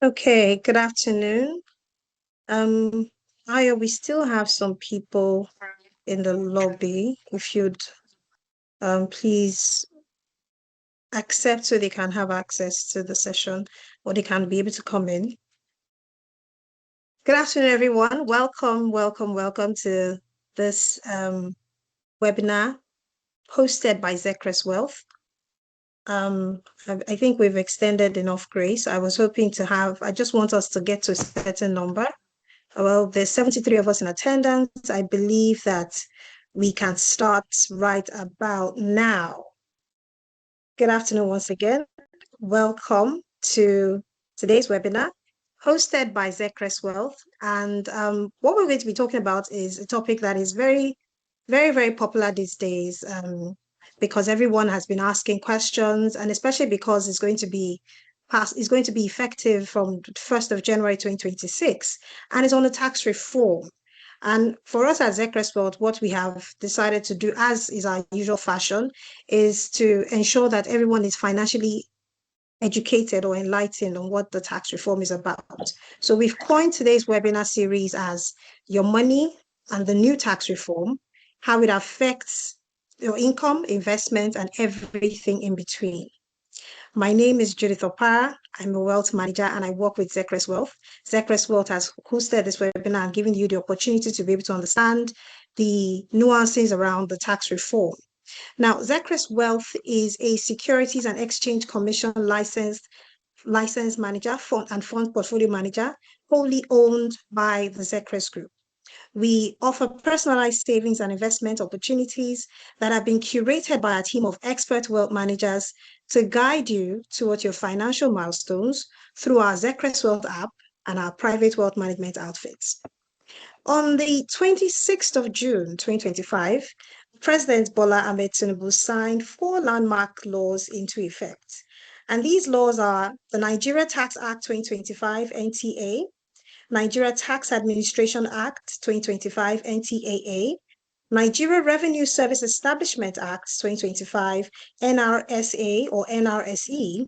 Okay, good afternoon. Um, Aya, we still have some people in the lobby. If you'd please accept so they can have access to the session or they can be able to come in. Good afternoon, everyone. Welcome to this webinar hosted by Zecres Wealth. I think we've extended enough grace. I just want us to get to a certain number. Well, there's 73 of us in attendance. I believe that we can start right about now. Good afternoon once again. Welcome to today's webinar hosted by Zecres Wealth. And what we're going to be talking about is a topic that is very popular these days because everyone has been asking questions, and especially because it's going to be effective from 1st of January 2026, and it's on the tax reform. And for us at Zecres Wealth, what we have decided to do, as is our usual fashion, is to ensure that everyone is financially educated or enlightened on what the tax reform is about. So we've coined today's webinar series as Your Money and the New Tax Reform, how it affects your income, investment, and everything in between. My name is Judith Opara. I'm a wealth manager and I work with Zecres Wealth. Zecres Wealth has hosted this webinar and given you the opportunity to be able to understand the nuances around the tax reform. Now, Zecres Wealth is a Securities and Exchange Commission licensed manager and fund portfolio manager, wholly owned by the Zecres Group. We offer personalized savings and investment opportunities that have been curated by a team of expert wealth managers to guide you towards your financial milestones through our Zecres Wealth app and our private wealth management outfits. On the 26th of June 2025, President Bola Ahmed Tinubu signed 4 landmark laws into effect. And these laws are the Nigeria Tax Act 2025 NTA, Nigeria Tax Administration Act 2025 NTAA, Nigeria Revenue Service Establishment Act 2025 NRSA or NRSE,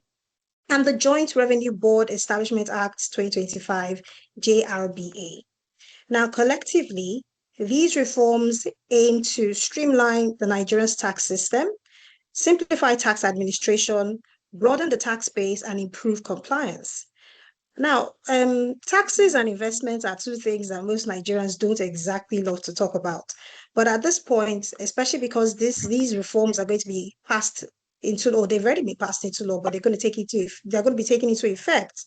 and the Joint Revenue Board Establishment Act 2025 JRBA. Now, collectively, these reforms aim to streamline the Nigerian tax system, simplify tax administration, broaden the tax base, and improve compliance. Now, taxes and investments are two things that most Nigerians don't exactly love to talk about. But at this point, especially because these reforms are going to be passed into law, they've already been passed into law, but they're going to be taken into effect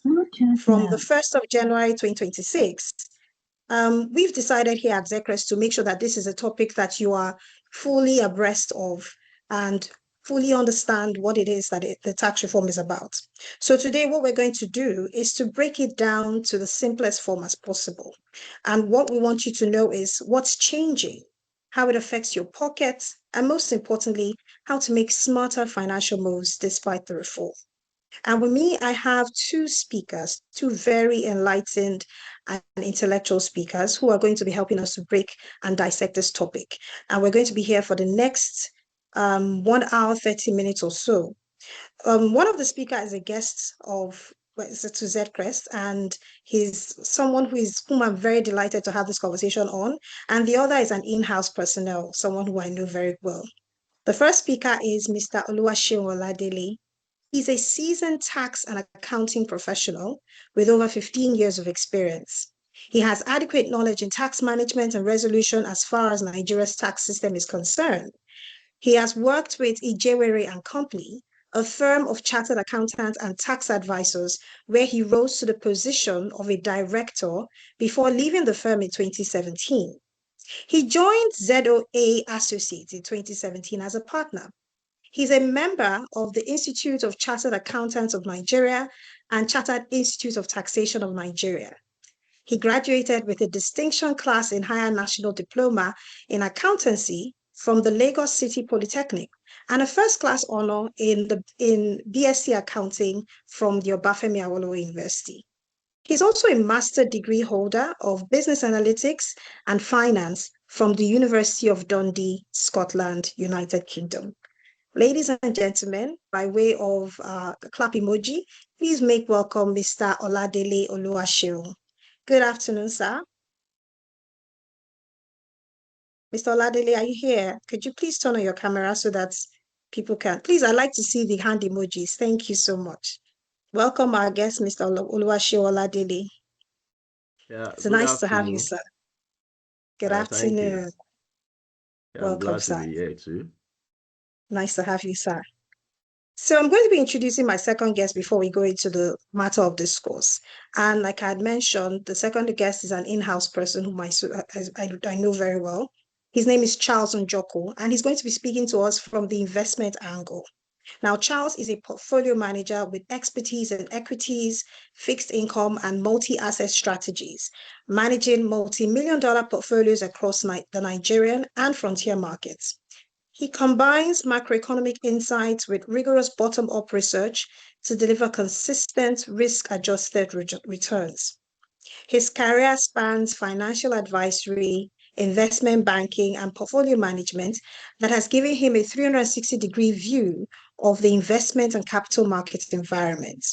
from the 1st of January 2026. We've decided here at Zecres to make sure that this is a topic that you are fully abreast of and fully understand what it is that the tax reform is about. So today, what we're going to do is to break it down to the simplest form as possible. And what we want you to know is what's changing, how it affects your pockets, and most importantly, how to make smarter financial moves despite the reform. And with me, I have 2 speakers, 2 very enlightened and intellectual speakers who are going to be helping us to break and dissect this topic. And we're going to be here for the next 1 hour, 30 minutes or so. One of the speakers is a guest of to Zcrest, and he's someone whom I'm very delighted to have this conversation on. And the other is an in-house personnel, someone who I know very well. The first speaker is Mr. Oluwaseun Oladele. He's a seasoned tax and accounting professional with over 15 years of experience. He has adequate knowledge in tax management and resolution as far as Nigeria's tax system is concerned. He has worked with Ijewere and Company, a firm of chartered accountants and tax advisors, where he rose to the position of a director before leaving the firm in 2017. He joined ZOA Associates in 2017 as a partner. He's a member of the Institute of Chartered Accountants of Nigeria and Chartered Institute of Taxation of Nigeria. He graduated with a distinction class in Higher National Diploma in Accountancy from the Lagos City Polytechnic and a first-class honor in BSc Accounting from the Obafemi Awolowo University. He's also a master degree holder of Business Analytics and Finance from the University of Dundee, Scotland, United Kingdom. Ladies and gentlemen, by way of clap emoji, please make welcome Mr. Oladele Oluwaseun. Good afternoon, sir. Mr. Oladele, are you here? Could you please turn on your camera so that people can? Please, I'd like to see the hand emojis. Thank you so much. Welcome our guest, Mr. Oluwaseun Oladele. Yeah, It's good nice to have you, afternoon. sir. Good Thank you. afternoon. Yeah, I'm Welcome, glad to sir. be here too. Nice to have you, sir. So I'm going to be introducing my second guest before we go into the matter of discourse. And like I had mentioned, the second guest is an in-house person whom I know very well. His name is Charles Njoko, and he's going to be speaking to us from the investment angle. Now, Charles is a portfolio manager with expertise in equities, fixed income, and multi-asset strategies, managing multi-million dollar portfolios across the Nigerian and frontier markets. He combines macroeconomic insights with rigorous bottom-up research to deliver consistent risk-adjusted returns. His career spans financial advisory, investment banking, and portfolio management that has given him a 360-degree view of the investment and capital market environment.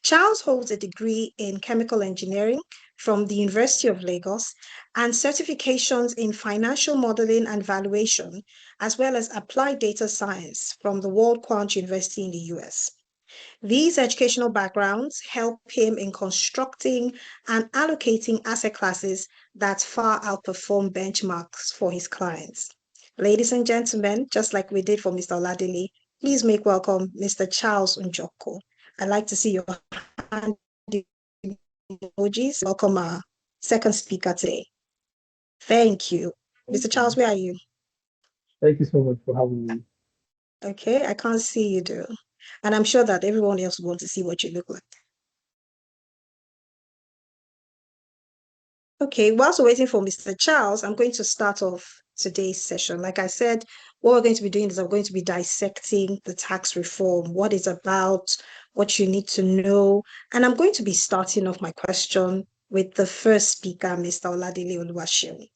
Charles holds a degree in chemical engineering from the University of Lagos and certifications in financial modeling and valuation, as well as applied data science from the World Quant University in the US. These educational backgrounds help him in constructing and allocating asset classes that far outperform benchmarks for his clients. Ladies and gentlemen, just like we did for Mr. Oladele, please make welcome Mr. Charles Njoko. I'd like to see your hand emojis. Welcome our second speaker today. Thank you. Thank Mr. Charles, you. where are you? Thank you so much for having me. Okay, I can't see you, do. And I'm sure that everyone else wants to see what you look like. Okay, whilst we're waiting for Mr. Charles, I'm going to start off today's session. Like I said, what we're going to be doing is I'm going to be dissecting the tax reform, what it's about, what you need to know. And I'm going to be starting off my question with the first speaker, Mr. Oladele Oluwaseun.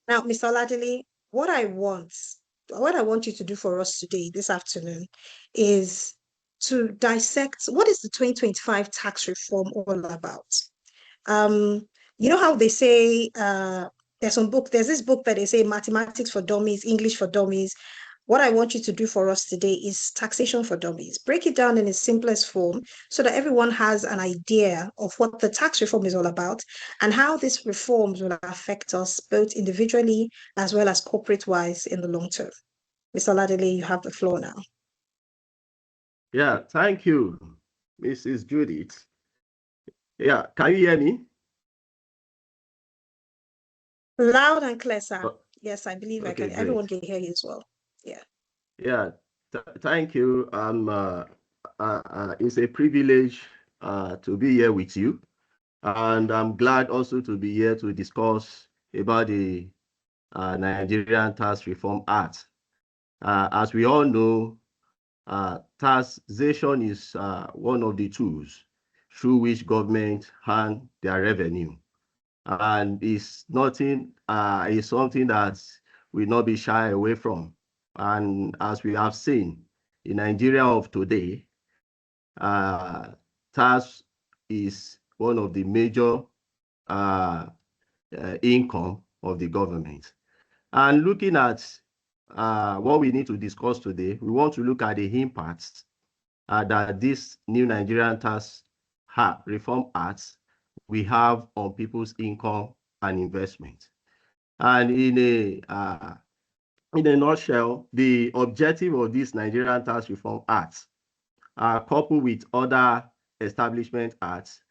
Now, Mr. Oladele, what I want you to do for us today, this afternoon, is to dissect what is the 2025 tax reform all about. Um, you know how they say there's this book that they say mathematics for dummies, English for dummies. What I want you to do for us today is taxation for dummies. Break it down in its simplest form so that everyone has an idea of what the tax reform is all about and how these reforms will affect us both individually as well as corporate-wise in the long term. Mr. Ladele, you have the floor now. Yeah, thank you, Mrs. Judith. Yeah, can you hear me? Loud and clear, sir. Oh, Yes, I believe I okay, can. Everyone great. can hear you as well. Yeah. Yeah, thank you. It's a privilege to be here with you. And I'm glad also to be here to discuss about the Nigerian Tax Reform Act. As we all know, taxation is one of the tools through which government earn their revenue, and it's something that will not be shy away from. And as we have seen in Nigeria of today, tax is one of the major income of the government. And looking at what we need to discuss today, we want to look at the impacts that this new Nigerian Tax Reform Act we have on people's income and investment. And in a nutshell, the objective of this Nigerian Tax Reform Act, coupled with other establishment acts,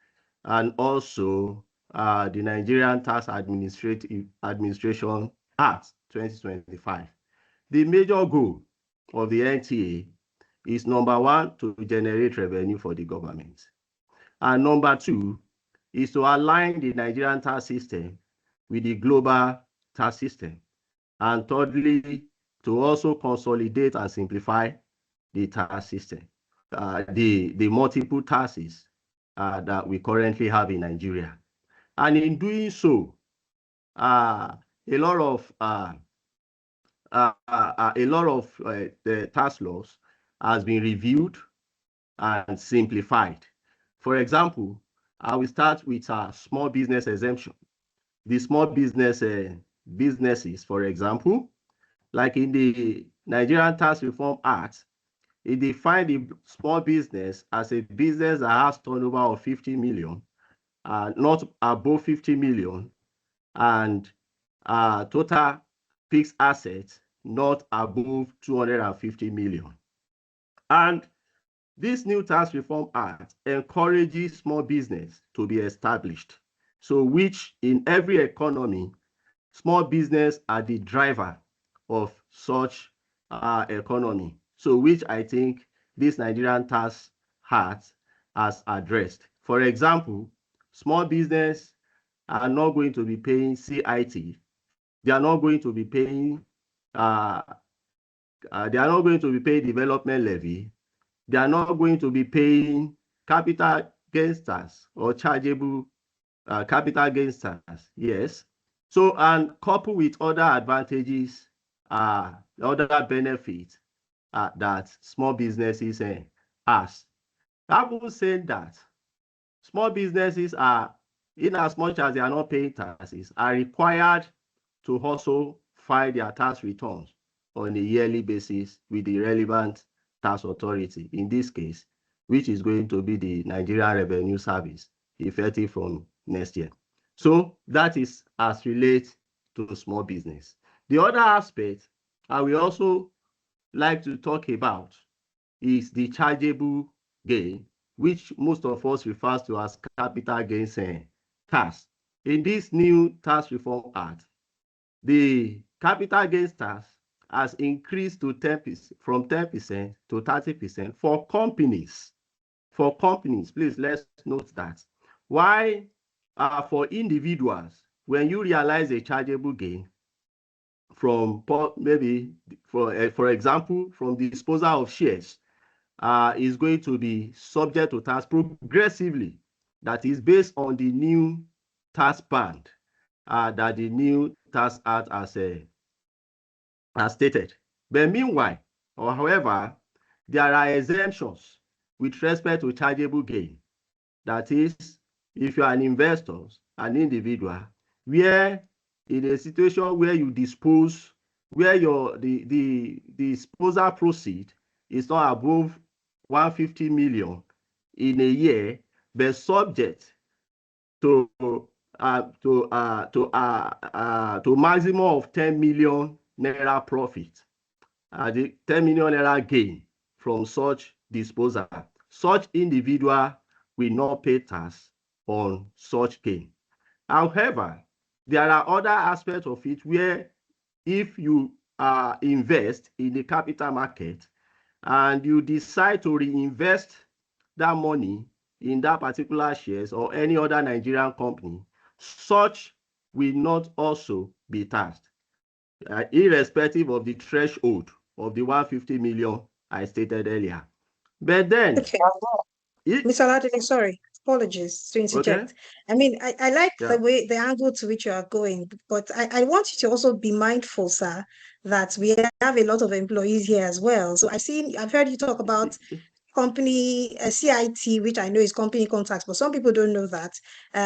and also the Nigerian Tax Administration Act 2025. The major goal of the NTA is number one, to generate revenue for the government. And number two is to align the Nigerian tax system with the global tax system. And thirdly, to also consolidate and simplify the tax system, the multiple taxes that we currently have in Nigeria. And in doing so, a lot of a lot of the tax laws has been reviewed and simplified. For example, I will start with a small business exemption. The small businesses, for example, like in the Nigerian Tax Reform Act, it defined the small business as a business that has turnover of 50 million, not above 50 million, and total fixed assets not above 250 million. And this new Tax Reform Act encourages small business to be established. So which in every economy, small business are the driver of such economy. So which I think this Nigerian Tax Act has addressed. For example, small business are not going to be paying CIT. They are not going to be paying development levy. They are not going to be paying capital gains tax or chargeable capital gains tax. Yes. So, and coupled with other advantages, other benefits that small businesses has. Having said that, small businesses are, in as much as they are not paying taxes, are required to also file their tax returns on a yearly basis with the relevant tax authority, in this case, which is going to be the Nigerian Revenue Service, effective from next year. So that is as relates to small business. The other aspect I will also like to talk about is the chargeable gain, which most of us refers to as capital gains tax. In this new Tax Reform Act, the capital gains tax has increased to 10%, from 10% to 30% for companies. For companies, please let's note that. Why for individuals, when you realize a chargeable gain from maybe, for example, from the disposal of shares, is going to be subject to tax progressively. That is based on the new tax band that the new Tax Act has stated. But meanwhile, or however, there are exemptions with respect to chargeable gain. That is, if you are an investor, an individual, where in a situation where you dispose, where the disposal proceed is not above 150 million in a year, but subject to maximum of 10 million naira profit, the 10 million naira gain from such disposal. Such individual will not pay tax on such gain. However, there are other aspects of it where if you invest in the capital market and you decide to reinvest that money in that particular shares or any other Nigerian company, such will not also be taxed, irrespective of the threshold of the 150 million I stated earlier. But then, Okay. Mr. Ladele, sorry, apologies to interject. Okay. I mean, I like Yeah. the angle to which you are going, but I want you to also be mindful, sir, that we have a lot of employees here as well. So I've heard you talk about company CIT, which I know is company income tax, but some people don't know that.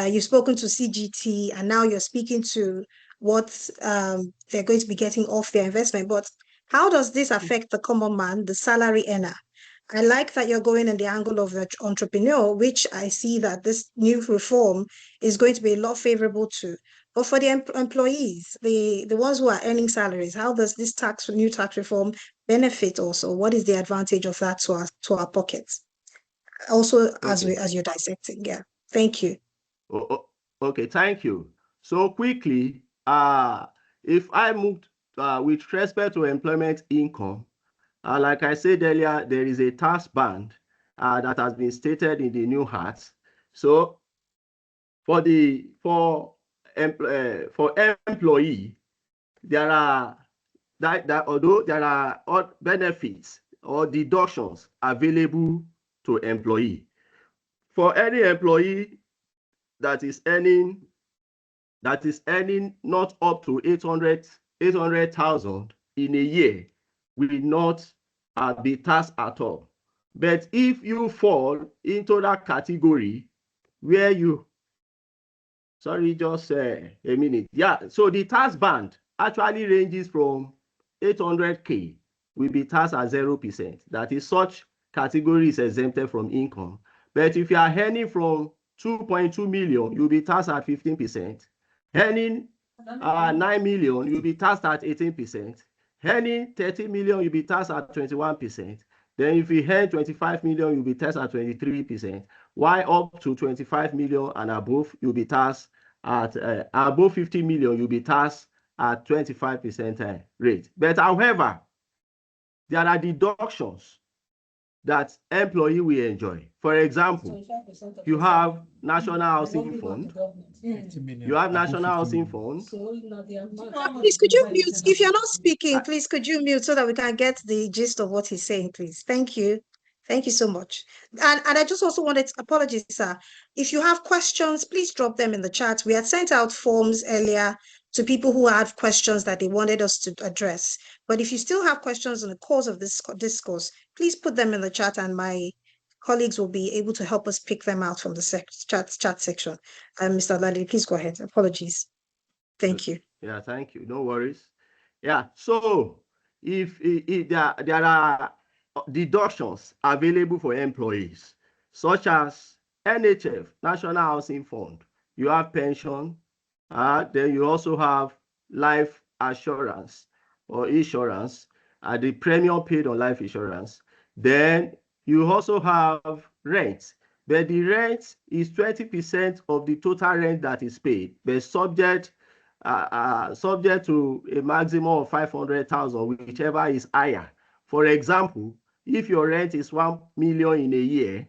You've spoken to CGT, and now you're speaking to what they're going to be getting off their investment. But how does this affect the common man, the salary earner? I like that you're going in the angle of the entrepreneur, which I see that this new reform is going to be a lot favorable to. But for the employees, the ones who are earning salaries, how does this new tax reform benefit also? What is the advantage of that to our pockets? Also, as you're dissecting, yeah. Thank you. Okay, thank you. So quickly, if I moved with respect to employment income, like I said earlier, there is a tax band that has been stated in the new Act. So for employee, there are although there are benefits or deductions available to employee. For any employee that is earning not up to 800,000 in a year will not be taxed at all. But if you fall into that category where you, sorry, just a minute. Yeah, so the tax band actually ranges from 800K will be taxed at 0%. That is, such category is exempted from income. But if you are earning from 2.2 million, you'll be taxed at 15%. Earning 9 million, you'll be taxed at 18%. Earning 30 million, you'll be taxed at 21%. Then if you earn 25 million, you'll be taxed at 23%. While up to 25 million and above, you'll be taxed at above 50 million, you'll be taxed at 25% rate. But however, there are deductions that employee will enjoy. For example, you have National Housing Fund. You have National Housing Fund. Please, could you mute? If you're not speaking, please, could you mute so that we can get the gist of what he's saying, please? Thank you. Thank you so much. And I just also wanted to apologize, sir. If you have questions, please drop them in the chat. We had sent out forms earlier to people who had questions that they wanted us to address. But if you still have questions in the course of this discourse, please put them in the chat and my colleagues will be able to help us pick them out from the chat section. Mr. Oladele, please go ahead. Apologies. Thank you. Yeah, thank you. No worries. Yeah, so if there are deductions available for employees, such as NHF, National Housing Fund, you have pension, then you also have life assurance or insurance, the premium paid on life insurance. Then you also have rent, but the rent is 20% of the total rent that is paid, but subject to a maximum of 500,000, whichever is higher. For example, if your rent is 1 million in a year,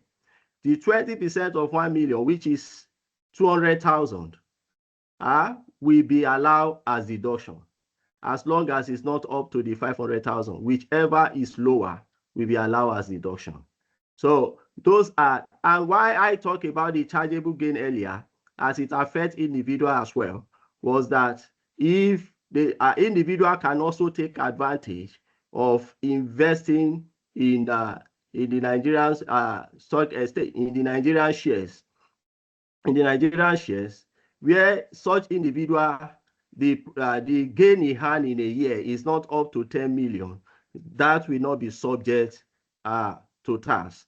the 20% of 1 million, which is 200,000, will be allowed as deduction, as long as it's not up to the 500,000. Whichever is lower will be allowed as deduction. So those are, and why I talk about the chargeable gain earlier, as it affects individual as well, was that if the individual can also take advantage of investing in the Nigerian stock estate, in the Nigerian shares, where such individual, the gain he had in a year is not up to 10 million, that will not be subject to tax.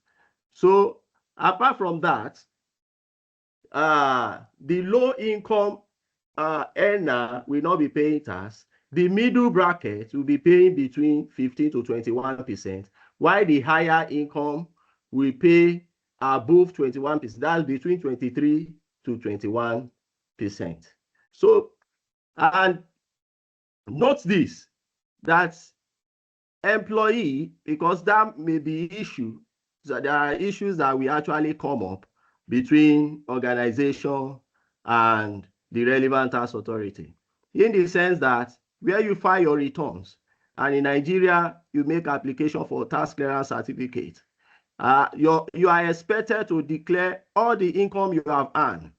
So apart from that, the low income earner will not be paying tax. The middle bracket will be paying between 15 to 21%, while the higher income will pay above 21%. That's between 23 to 21%. So, and note this, that employee, because that may be issue, so there are issues that will actually come up between organization and the relevant tax authority, in the sense that where you file your returns, and in Nigeria, you make application for tax clearance certificate, you are expected to declare all the income you have earned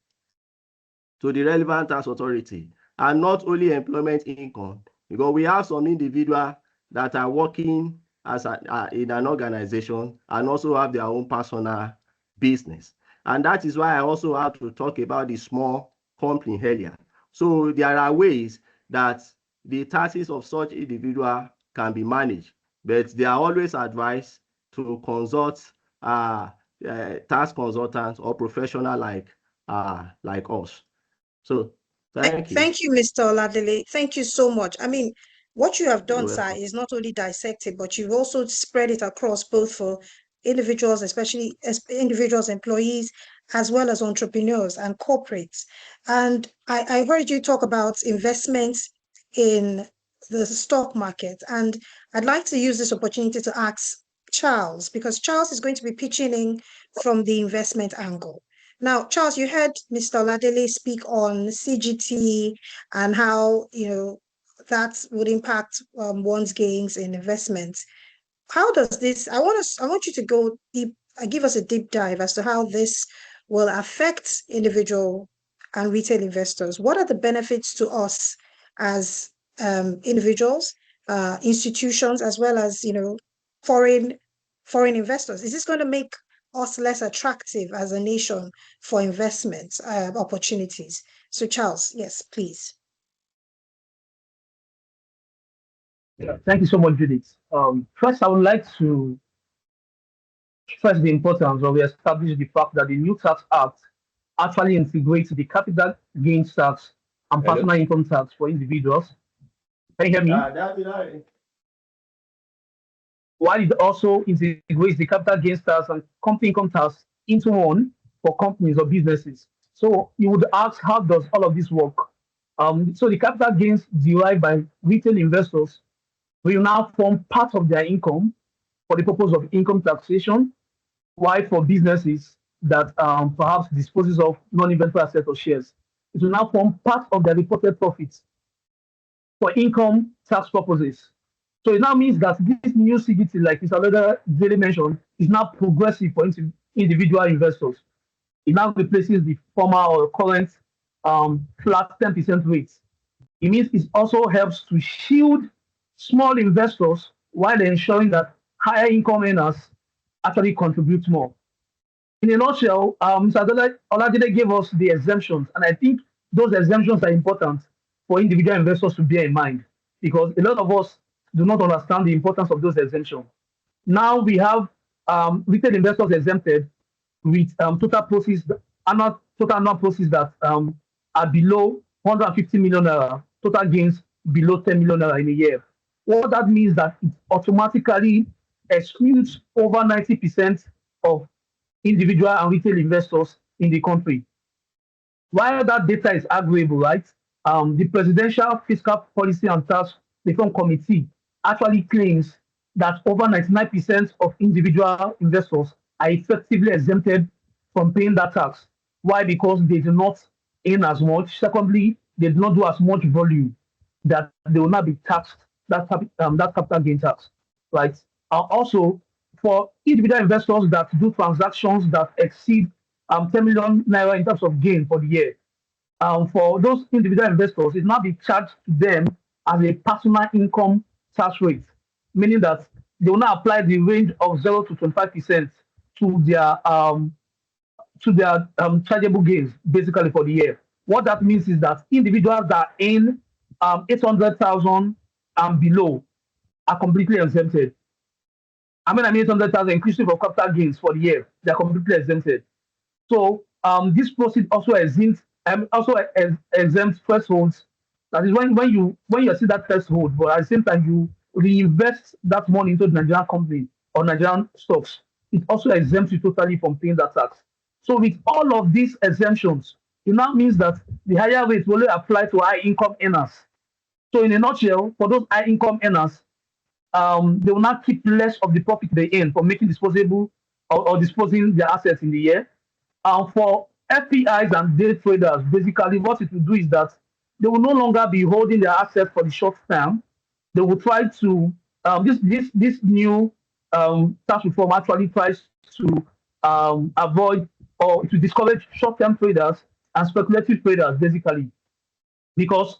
to the relevant tax authority, and not only employment income, because we have some individuals that are working as in an organization and also have their own personal business. And that is why I also have to talk about the small company earlier. So there are ways that the taxes of such individual can be managed, but they are always advised to consult tax consultants or professional like us. So thank you. Thank you, Mr. Oladele. Thank you so much. I mean, what you have done, sir, is not only dissected, but you've also spread it across both for individuals, especially individuals, employees, as well as entrepreneurs and corporates. And I heard you talk about investments in the stock market. And I'd like to use this opportunity to ask Charles, because Charles is going to be pitching in from the investment angle. Now, Charles, you heard Mr. Oladele speak on CGT and how, that would impact one's gains in investments. How does this, I want you to go deep, give us a deep dive as to how this will affect individual and retail investors. What are the benefits to us as individuals? institutions as well as foreign investors? Is this going to make us less attractive as a nation for investment opportunities? So Charles, yes, please. Yeah, thank you so much, Judith. First, I would like to stress the importance of establishing the fact that the new tax act actually integrates the capital gains tax and Hello? personal income tax for individuals. Can you hear me? While it also integrates the capital gains tax and company income tax into one for companies or businesses. So you would ask, how does all of this work? So the capital gains derived by retail investors will now form part of their income for the purpose of income taxation, while for businesses that perhaps disposes of non-inventory assets or shares, it will now form part of their reported profits for income tax purposes. So it now means that this new CGT, like Mr. Leda daily mentioned, is now progressive for individual investors. It now replaces the former or current flat 10% rates. It means it also helps to shield small investors while ensuring that higher income earners actually contribute more. In a nutshell, Mr. Oladide gave us the exemptions, and I think those exemptions are important for individual investors to bear in mind because a lot of us do not understand the importance of those exemptions. Now we have retail investors exempted with total proceeds, total annual proceeds that are below 150 million naira, total gains below 10 million naira in a year. What that means that it automatically excludes over 90% of individual and retail investors in the country. While that data is arguable, right? The Presidential Fiscal Policy and Tax Reform Committee actually claims that over 99% of individual investors are effectively exempted from paying that tax. Why? Because they do not earn as much. Secondly, they do not do as much volume that they will not be taxed that capital gain tax, right? Also, for individual investors that do transactions that exceed 10 million naira in terms of gain for the year, for those individual investors, it now be charged to them as a personal income tax rate, meaning that they will now apply the range of 0 to 25% to their chargeable gains, basically for the year. What that means is that individuals that earn 800,000 and below are completely exempted. I mean 800,000 inclusive of capital gains for the year, they are completely exempted. So this proceed also exempts thresholds. That is when you see that threshold, but at the same time you reinvest that money into the Nigerian company or Nigerian stocks, it also exempts you totally from paying that tax. So with all of these exemptions, it now means that the higher rate will only apply to high income earners. So in a nutshell, for those high income earners, they will not keep less of the profit they earn for making disposable or disposing their assets in the year. For FPIs and day traders, basically what it will do is that they will no longer be holding their assets for the short term. They will try to this new tax reform actually tries to avoid or to discourage short-term traders and speculative traders, basically, because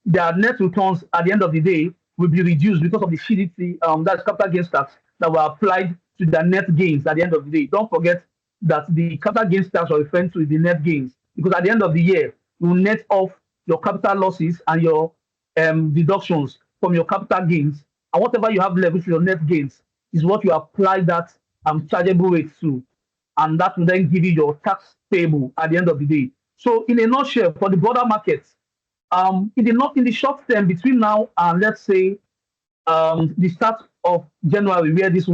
their net returns at the end of the day will be reduced because of the CDT, that's capital gains tax, that were applied to their net gains at the end of the day. Don't forget that the capital gains tax are referring to the net gains, because at the end of the year, you will net off your capital losses and your deductions from your capital gains, and whatever you have left with your net gains is what you apply that chargeable rate to, and that will then give you your tax payable at the end of the day. So, in a nutshell, for the broader market, in the short term between now and let's say the start of January, where this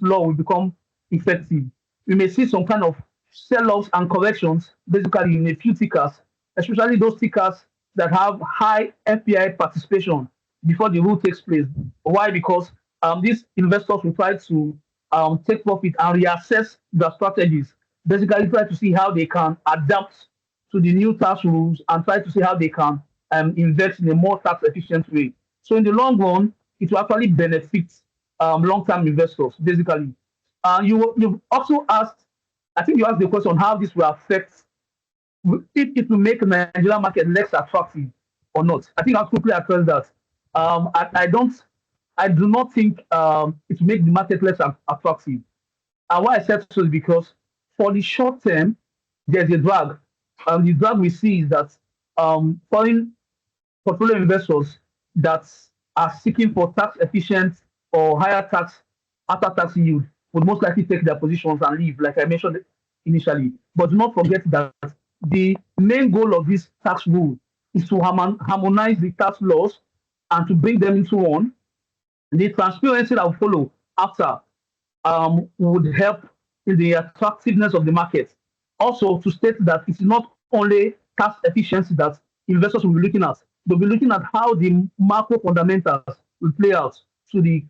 law will become effective, we may see some kind of sell-offs and corrections, basically in a few tickers, especially those tickers that have high FPI participation before the rule takes place. Why? Because these investors will try to take profit and reassess their strategies, basically try to see how they can adapt to the new tax rules and try to see how they can invest in a more tax efficient way. So in the long run, it will actually benefit long-term investors, basically. You've also asked, I think you asked the question how this will affect, if it will make the Nigerian market less attractive or not. I think I'll quickly address that. I do not think it will make the market less attractive. And why I said so is because for the short term, there's a drag. And the drag we see is that foreign portfolio investors that are seeking for tax efficient or higher tax after tax yield would most likely take their positions and leave, like I mentioned initially. But do not forget that the main goal of this tax rule is to harmonize the tax laws and to bring them into one. The transparency that will follow after would help in the attractiveness of the market. Also, to state that it's not only tax efficiency that investors will be looking at, they'll be looking at how the macro fundamentals will play out to the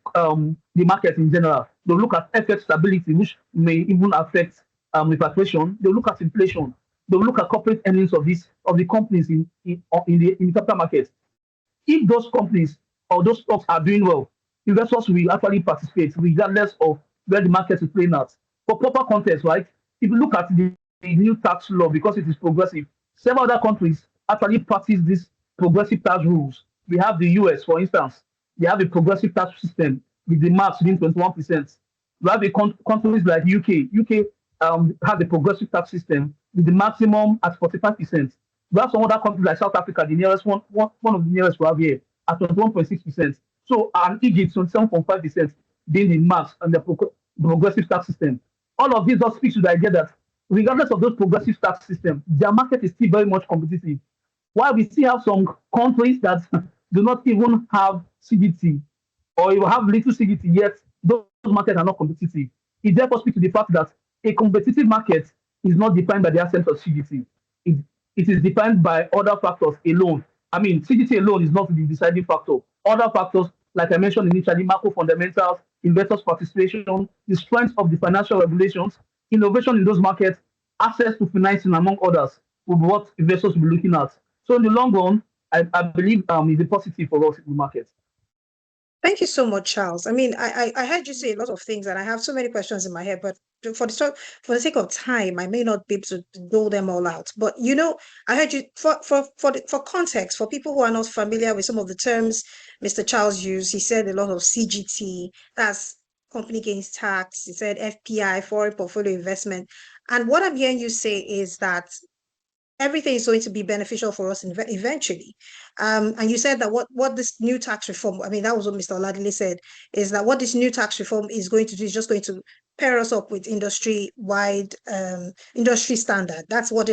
market in general. They'll look at FX stability, which may even affect repatriation. They'll look at inflation. They'll look at corporate earnings of the companies in the capital market. If those companies or those stocks are doing well, investors will actually participate regardless of where the market is playing at. For proper context, right? If you look at the new tax law, because it is progressive, several other countries actually practice these progressive tax rules. We have the US, for instance, they have a progressive tax system with the max being 21%. We have countries like UK. UK has a progressive tax system with the maximum at 45%. We have some other countries like South Africa, the nearest one of the nearest we have here, at 21.6%. So, and Egypt, 27.5% being the max and the progressive tax system. All of these just speaks to the idea that regardless of those progressive tax systems, their market is still very much competitive. While we still have some countries that do not even have CGT, or you have little CGT, yet those markets are not competitive. It therefore speaks to the fact that a competitive market is not defined by the absence of CGT. It is defined by other factors alone. I mean, CGT alone is not the deciding factor. Other factors, like I mentioned initially, macro fundamentals, investors' participation, the strength of the financial regulations, innovation in those markets, access to financing, among others, will be what investors will be looking at. So in the long run, I believe it's a positive for us in the market. Thank you so much, Charles. I mean, I heard you say a lot of things, and I have so many questions in my head, but for the sake of time, I may not be able to dole them all out. But I heard you for context, for people who are not familiar with some of the terms Mr. Charles used. He said a lot of CGT, that's company gains tax. He said FPI, foreign portfolio investment. And what I'm hearing you say is that everything is going to be beneficial for us eventually. And you said that what this new tax reform, I mean, that was what Mr. Oladile said, is that what this new tax reform is going to do is just going to pair us up with industry-wide industry standard. That's what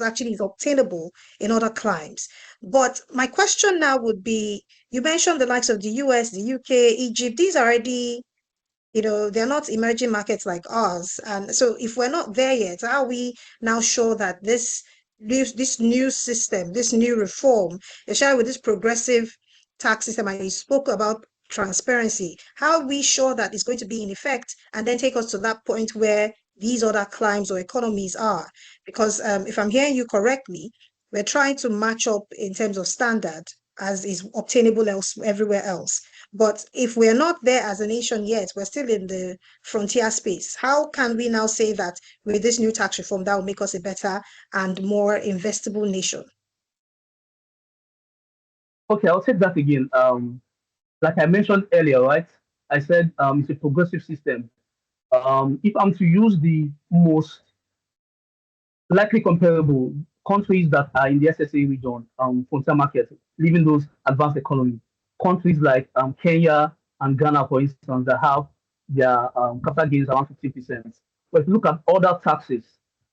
actually is obtainable in other climes. But my question now would be, you mentioned the likes of the US, the UK, Egypt. These are already, they're not emerging markets like ours. And so if we're not there yet, how are we now sure that this new system, this new reform, especially with this progressive tax system, and you spoke about transparency, how are we sure that it's going to be in effect and then take us to that point where these other climes or economies are? Because if I'm hearing you correctly, we're trying to match up in terms of standard as is obtainable everywhere else. But if we're not there as a nation yet, we're still in the frontier space. How can we now say that with this new tax reform, that will make us a better and more investable nation? Okay, I'll take that again. Like I mentioned earlier, right? I said it's a progressive system. If I'm to use the most likely comparable countries that are in the SSA region, frontier market, leaving those advanced economies, countries like Kenya and Ghana, for instance, that have their capital gains around 50%. But if you look at other taxes,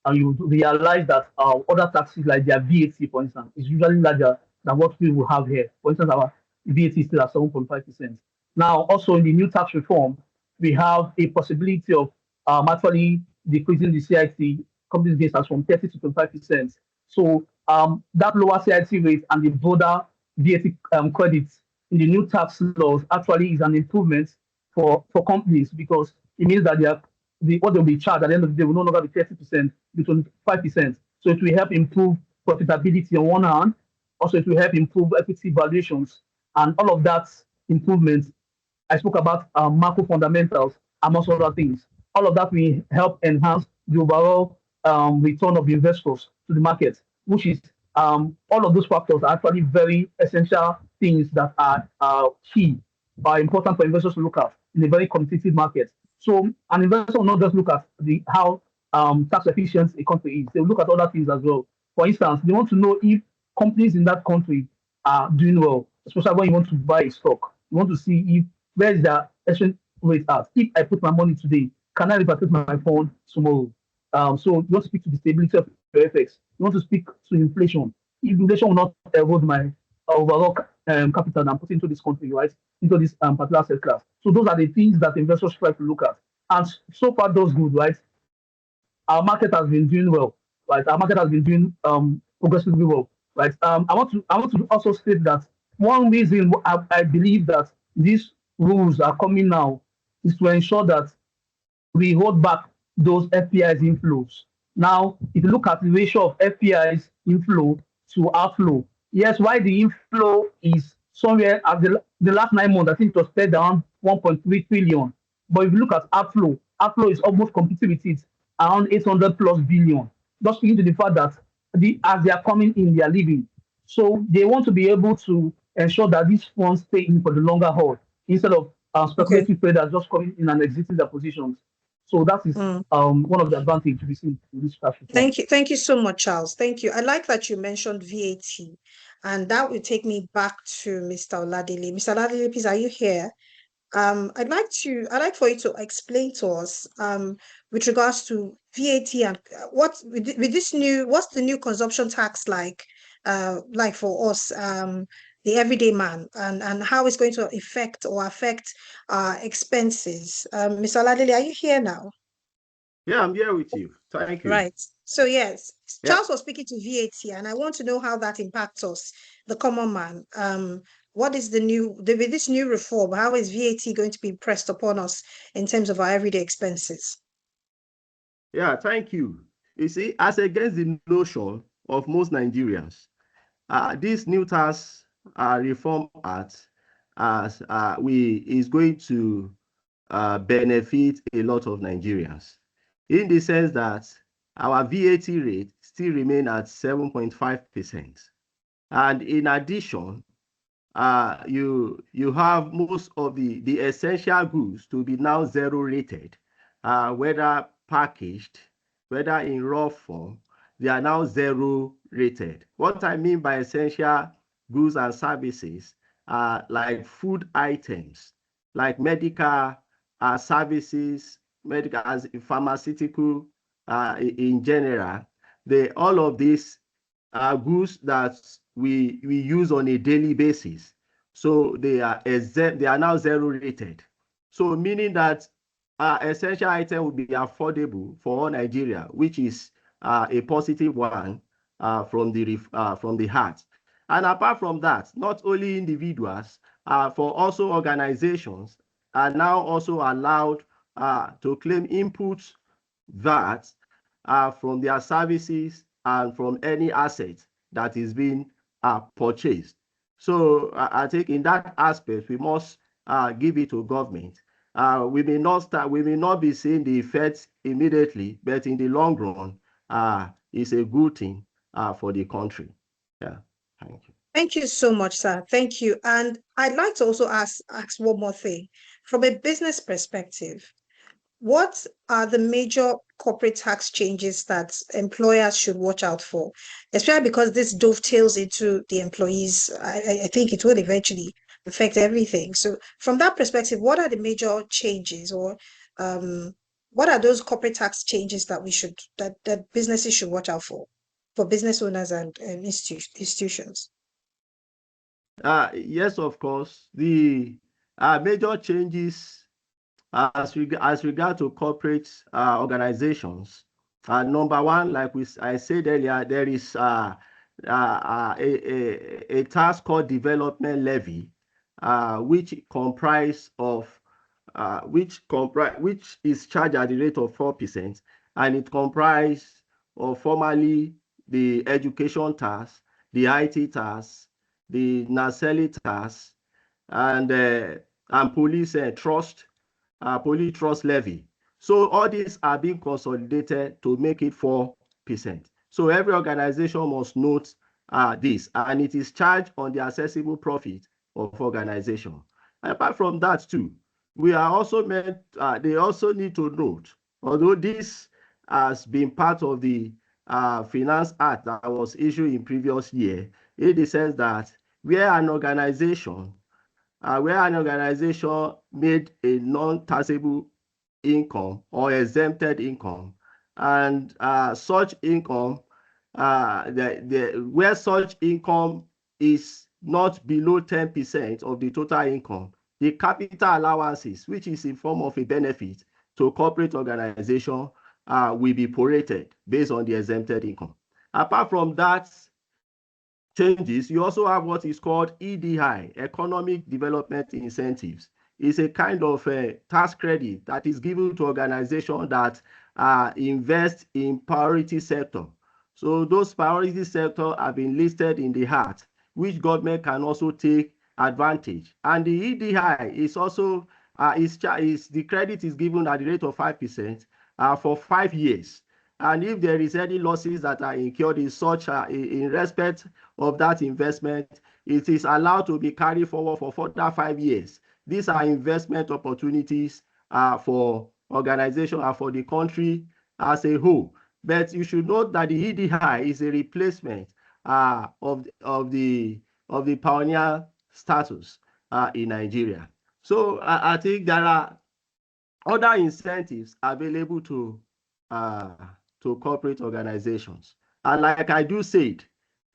and you realize that other taxes like their VAT, for instance, is usually larger than what we will have here. For instance, our VAT is still at 7.5%. Now, also in the new tax reform, we have a possibility of actually decreasing the CIT companies gains tax from 30 to 25%. So that lower CIT rate and the broader VAT credits in the new tax laws actually is an improvement for companies, because it means that what they'll be charged at the end of the day will no longer be 30%, be 25%. So it will help improve profitability on one hand. Also, it will help improve equity valuations, and all of that improvement. I spoke about macro fundamentals, amongst other things. All of that will help enhance the overall return of investors to the market, which is all of those factors are actually very essential things that are key, are important for investors to look at in a very competitive market. So an investor will not just look at how tax efficient a country is. They will look at other things as well. For instance, they want to know if companies in that country are doing well, especially when you want to buy a stock. You want to see if where is their exchange rate at. If I put my money today, can I repatriate my fund tomorrow? So you want to speak to the stability of your FX. You want to speak to inflation. If inflation will not erode my overall capital that I'm putting into this country, right, into this particular asset class. So those are the things that investors try to look at. And so far, those good, right? Our market has been doing well, right? Our market has been doing progressively well, right? I want to also state that one reason I believe that these rules are coming now is to ensure that we hold back those FPIs inflows. Now, if you look at the ratio of FPIs inflow to outflow, yes, why the inflow is somewhere at the last 9 months, I think it was paid down 1.3 trillion. But if you look at outflow, outflow is almost competing with it, around 800 plus billion. Just speaking to the fact that as they are coming in, they are leaving. So they want to be able to ensure that these funds stay in for the longer haul instead of Okay. speculative traders just coming in and exiting their positions. So that is Mm. one of the advantages we see in this tax reform. Thank you. Thank you so much, Charles. Thank you. I like that you mentioned VAT, and that will take me back to Mr. Oladele. Mr. Oladele, please, are you here? I'd like for you to explain to us with regards to VAT and what's the new consumption tax like for us, the everyday man, and how it's going to affect our expenses. Mr. Oladele, are you here now? Yeah, I'm here with you. Thank you. Right. So yes, Yeah, Charles was speaking to VAT, and I want to know how that impacts us, the common man. What is with this new reform, how is VAT going to be pressed upon us in terms of our everyday expenses? yeah, thank you. You see, as against the notion of most Nigerians, this new tax reform act is going to benefit a lot of Nigerians in the sense that our VAT rate still remain at 7.5%. And in addition, you have most of the essential goods to be now zero rated, whether packaged, whether in raw form, they are now zero rated. What I mean by essential goods and services are like food items, like medical services, medical pharmaceutical in general. All of these are goods that we use on a daily basis. So they are exempt, they are now zero rated. So meaning that essential item will be affordable for all Nigeria, which is a positive one from the heart. And apart from that, not only individuals, for also organizations are now also allowed to claim input VAT from their services and from any asset that is being purchased. So I think in that aspect, we must give it to government. We may not be seeing the effects immediately, but in the long run, it's a good thing for the country. Yeah, thank you. Thank you so much, sir. Thank you. And I'd like to also ask one more thing. From a business perspective, what are the major corporate tax changes that employers should watch out for? Especially because this dovetails into the employees. I think it will eventually affect everything. So from that perspective, what are the major changes, or what are those corporate tax changes that businesses should watch out for business owners and institutions? Yes, of course. The major changes as regard to corporate organizations. Number one, like I said earlier, there is a tax called development levy, which is charged at the rate of 4%, and it comprises of formerly the education tax, the IT tax, the NACELI tax, and police trust levy. So all these are being consolidated to make it 4%. So every organization must note this, and it is charged on the accessible profit of organization. Apart from that too, we are also meant, they also need to note, although this has been part of the Finance Act that was issued in previous year, in the sense that where an organization made a non-taxable income or exempted income, and such income, where such income is not below 10% of the total income, the capital allowances, which is in form of a benefit to corporate organization, will be prorated based on the exempted income. Apart from that changes, you also have what is called EDI, Economic Development Incentives. It's a kind of a tax credit that is given to organizations that invest in priority sector. So those priority sectors have been listed in the Act, which government can also take advantage. And the EDI is also, the credit is given at the rate of 5% for 5 years. And if there is any losses that are incurred in such in respect of that investment, it is allowed to be carried forward for further 5 years. These are investment opportunities for organization and for the country as a whole. But you should note that the EDI is a replacement of the pioneer status in Nigeria. So I think there are other incentives available to corporate organizations. And like I do said,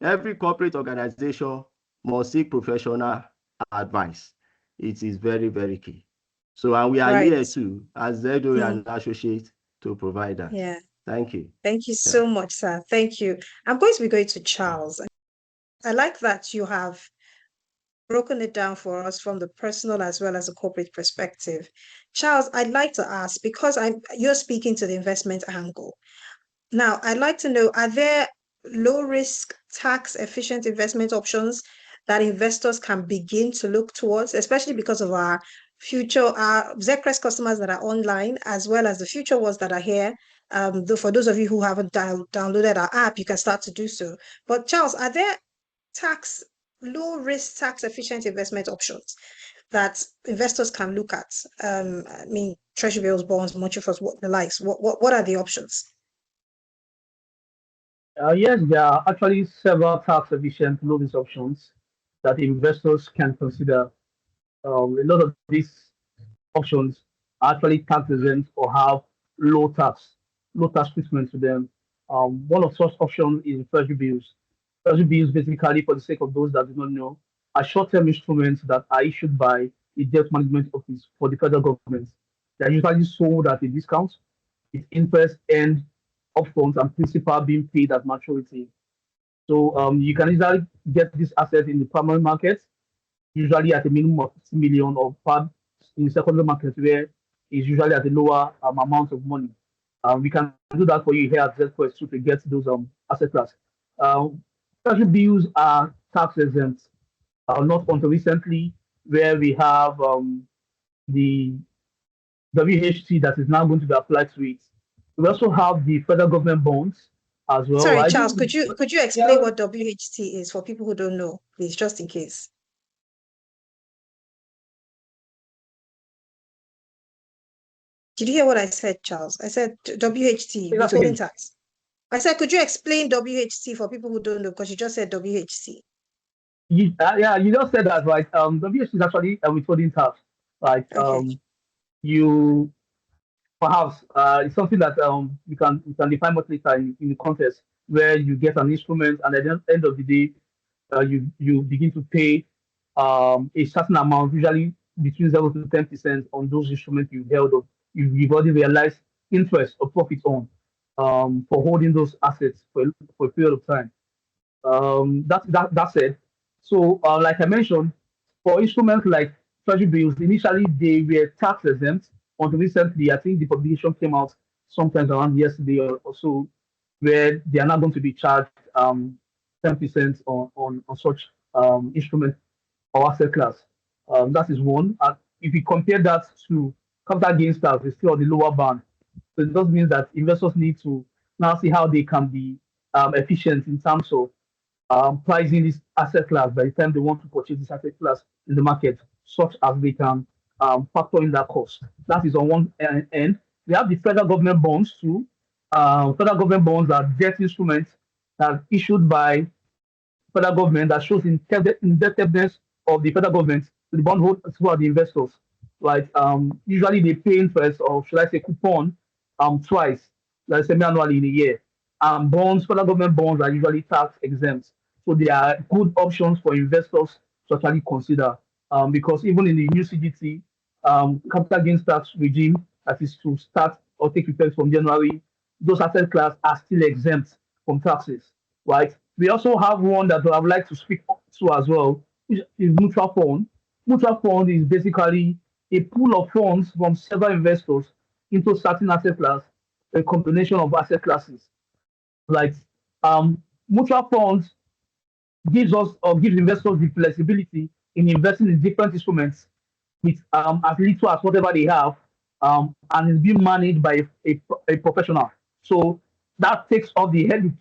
every corporate organization must seek professional advice. It is very, very key. So and we are here too, as ZOE and associate, to provide that. Yeah. Thank you. Thank you so much, sir. Thank you. I'm going to be going to Charles. I like that you have broken it down for us from the personal as well as the corporate perspective. Charles, I'd like to ask, because you're speaking to the investment angle. Now, I'd like to know, are there low-risk, tax-efficient investment options that investors can begin to look towards, especially because of our future, Zecrest customers that are online, as well as the future ones that are here? For those of you who haven't downloaded our app, you can start to do so. But Charles, are there low-risk, tax-efficient investment options that investors can look at? I mean, treasury bills, bonds, mutual funds, the likes. What are the options? Yes, there are actually several tax-efficient low-risk options that investors can consider. A lot of these options are actually tax-exempt or have low tax treatment to them. One of such options is treasury bills. Treasury bills, basically, for the sake of those that do not know, are short-term instruments that are issued by the Debt Management Office for the federal government. They are usually sold at a discount, with interest earned upfront and principal being paid at maturity. So you can easily get this asset in the primary market, usually at a minimum of 50 million, or in the secondary market where it's usually at a lower amount of money. We can do that for you here at Zecrest to get those asset class. Treasury bills are tax exempt, not until recently, where we have the WHT that is now going to be applied to it. We also have the federal government bonds as well. Sorry, Charles, could you explain what WHT is for people who don't know, please, just in case? Did you hear what I said, Charles? I said WHT, withholding tax. I said, could you explain WHT for people who don't know, because you just said WHT. Yeah, you just said that, right? WHT is actually a withholding tax, right? Okay. You perhaps it's something that you can define much later in the context, where you get an instrument and at the end of the day, you begin to pay a certain amount, usually between 0 to 10% on those instruments you held up. You've already realized interest or profit on for holding those assets for a period of time. That said, so like I mentioned, for instruments like treasury bills, initially they were tax exempt. Until recently, I think the publication came out sometime around yesterday or so, where they are not going to be charged 10% on such instrument or asset class. That is one. If you compare that to capital gains tax, it's still on the lower band. So it does mean that investors need to now see how they can be efficient in terms of pricing this asset class by the time they want to purchase this asset class in the market, such as they can factor in that cost. That is on one end. We have the federal government bonds too. Federal government bonds are debt instruments that are issued by federal government that shows indebtedness of the federal government to the bondholders who are the investors. Right? Usually they pay interest, or should I say coupon, twice, like semi-annually in a year. Bonds, federal government bonds are usually tax exempt. So they are good options for investors to actually consider. Because even in the new CGT capital gains tax regime that is to start or take effect from January, those asset class are still exempt from taxes, right? We also have one that I would like to speak to as well, which is mutual fund. Mutual fund is basically a pool of funds from several investors into certain asset class, a combination of asset classes. Like mutual funds gives us or gives investors the flexibility in investing in different instruments with as little as whatever they have, and is being managed by a professional. So that takes off the headache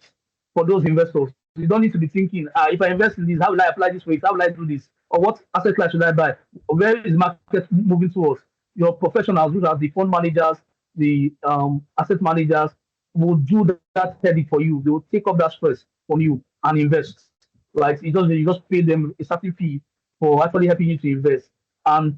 for those investors. You don't need to be thinking, if I invest in this, how will I apply this rate? How will I do this? Or what asset class should I buy? Or where is market moving towards? Your professionals, who are the fund managers, the asset managers, will do that headache for you. They will take off that stress from you and invest. Right? You just pay them a certain fee for actually helping you to invest. And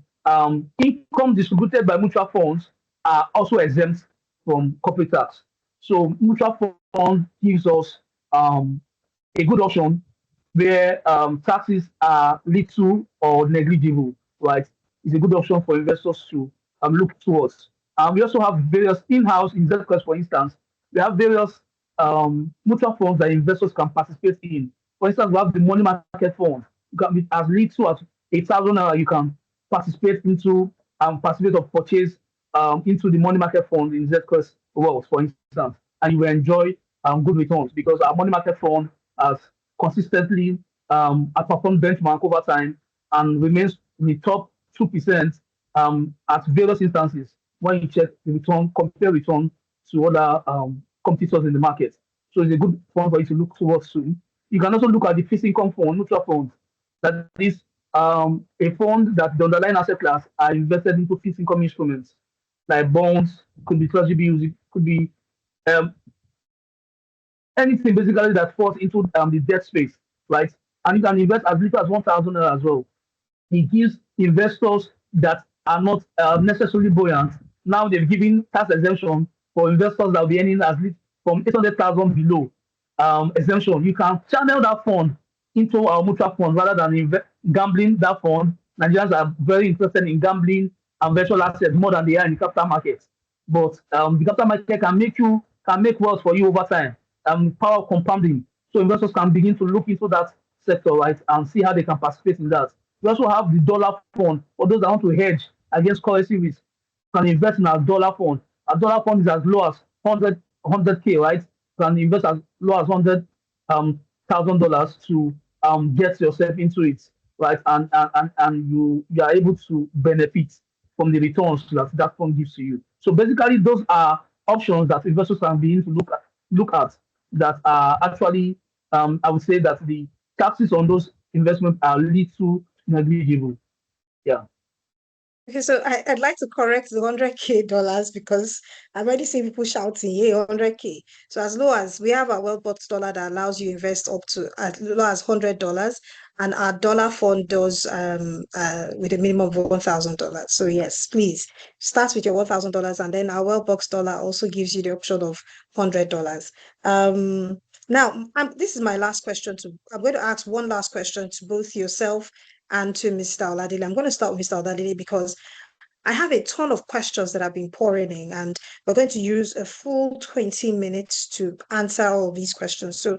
income distributed by mutual funds are also exempt from corporate tax. So mutual fund gives us a good option where taxes are little or negligible, right? It's a good option for investors to look towards. We also have various in-house investors, for instance. We have various mutual funds that investors can participate in. For instance, we have the money market fund. You can be as little as 1,000 you can participate into participate or purchase into the money market fund in Zquest Wealth, for instance, and you will enjoy good returns because our money market fund has consistently outperformed benchmark over time and remains in the top 2% at various instances when you check the return, compare return to other competitors in the market. So it's a good fund for you to look towards soon. You can also look at the fixed income fund, mutual fund, that is a fund that the underlying asset class are invested into fixed income instruments like bonds, could be treasury bills, it could be um, anything basically that falls into the debt space, right? And you can invest as little as 1,000 as well. It gives investors that are not necessarily buoyant. Now they've given tax exemption for investors that will be earning as little from 800,000 below exemption. You can channel that fund into our mutual fund rather than gambling that fund. Nigerians are very interested in gambling and virtual assets more than they are in the capital market. But the capital market can make wealth for you over time. Power of compounding. So investors can begin to look into that sector, right, and see how they can participate in that. We also have the dollar fund for those that want to hedge against currency risk. You can invest in our dollar fund. Our dollar fund is as low as 100K, right? You can invest as low as $100,000 to get yourself into it, right? And you are able to benefit from the returns that fund gives to you. So basically, those are options that investors can begin to look at that are actually, I would say that the taxes on those investments are little negligible. Yeah. Okay, so I'd like to correct the 100K dollars because I've already seen people shouting, yeah, 100K. So as low as we have a WealthBox dollar that allows you invest up to as low as $100, and our dollar fund does with a minimum of $1,000. So yes, please start with your $1,000, and then our WealthBox dollar also gives you the option of $100. Now, this is my last question. I'm going to ask one last question to both yourself and to Mr. Oladile. I'm going to start with Mr. Oladile because I have a ton of questions that have been pouring in, and we're going to use a full 20 minutes to answer all these questions. So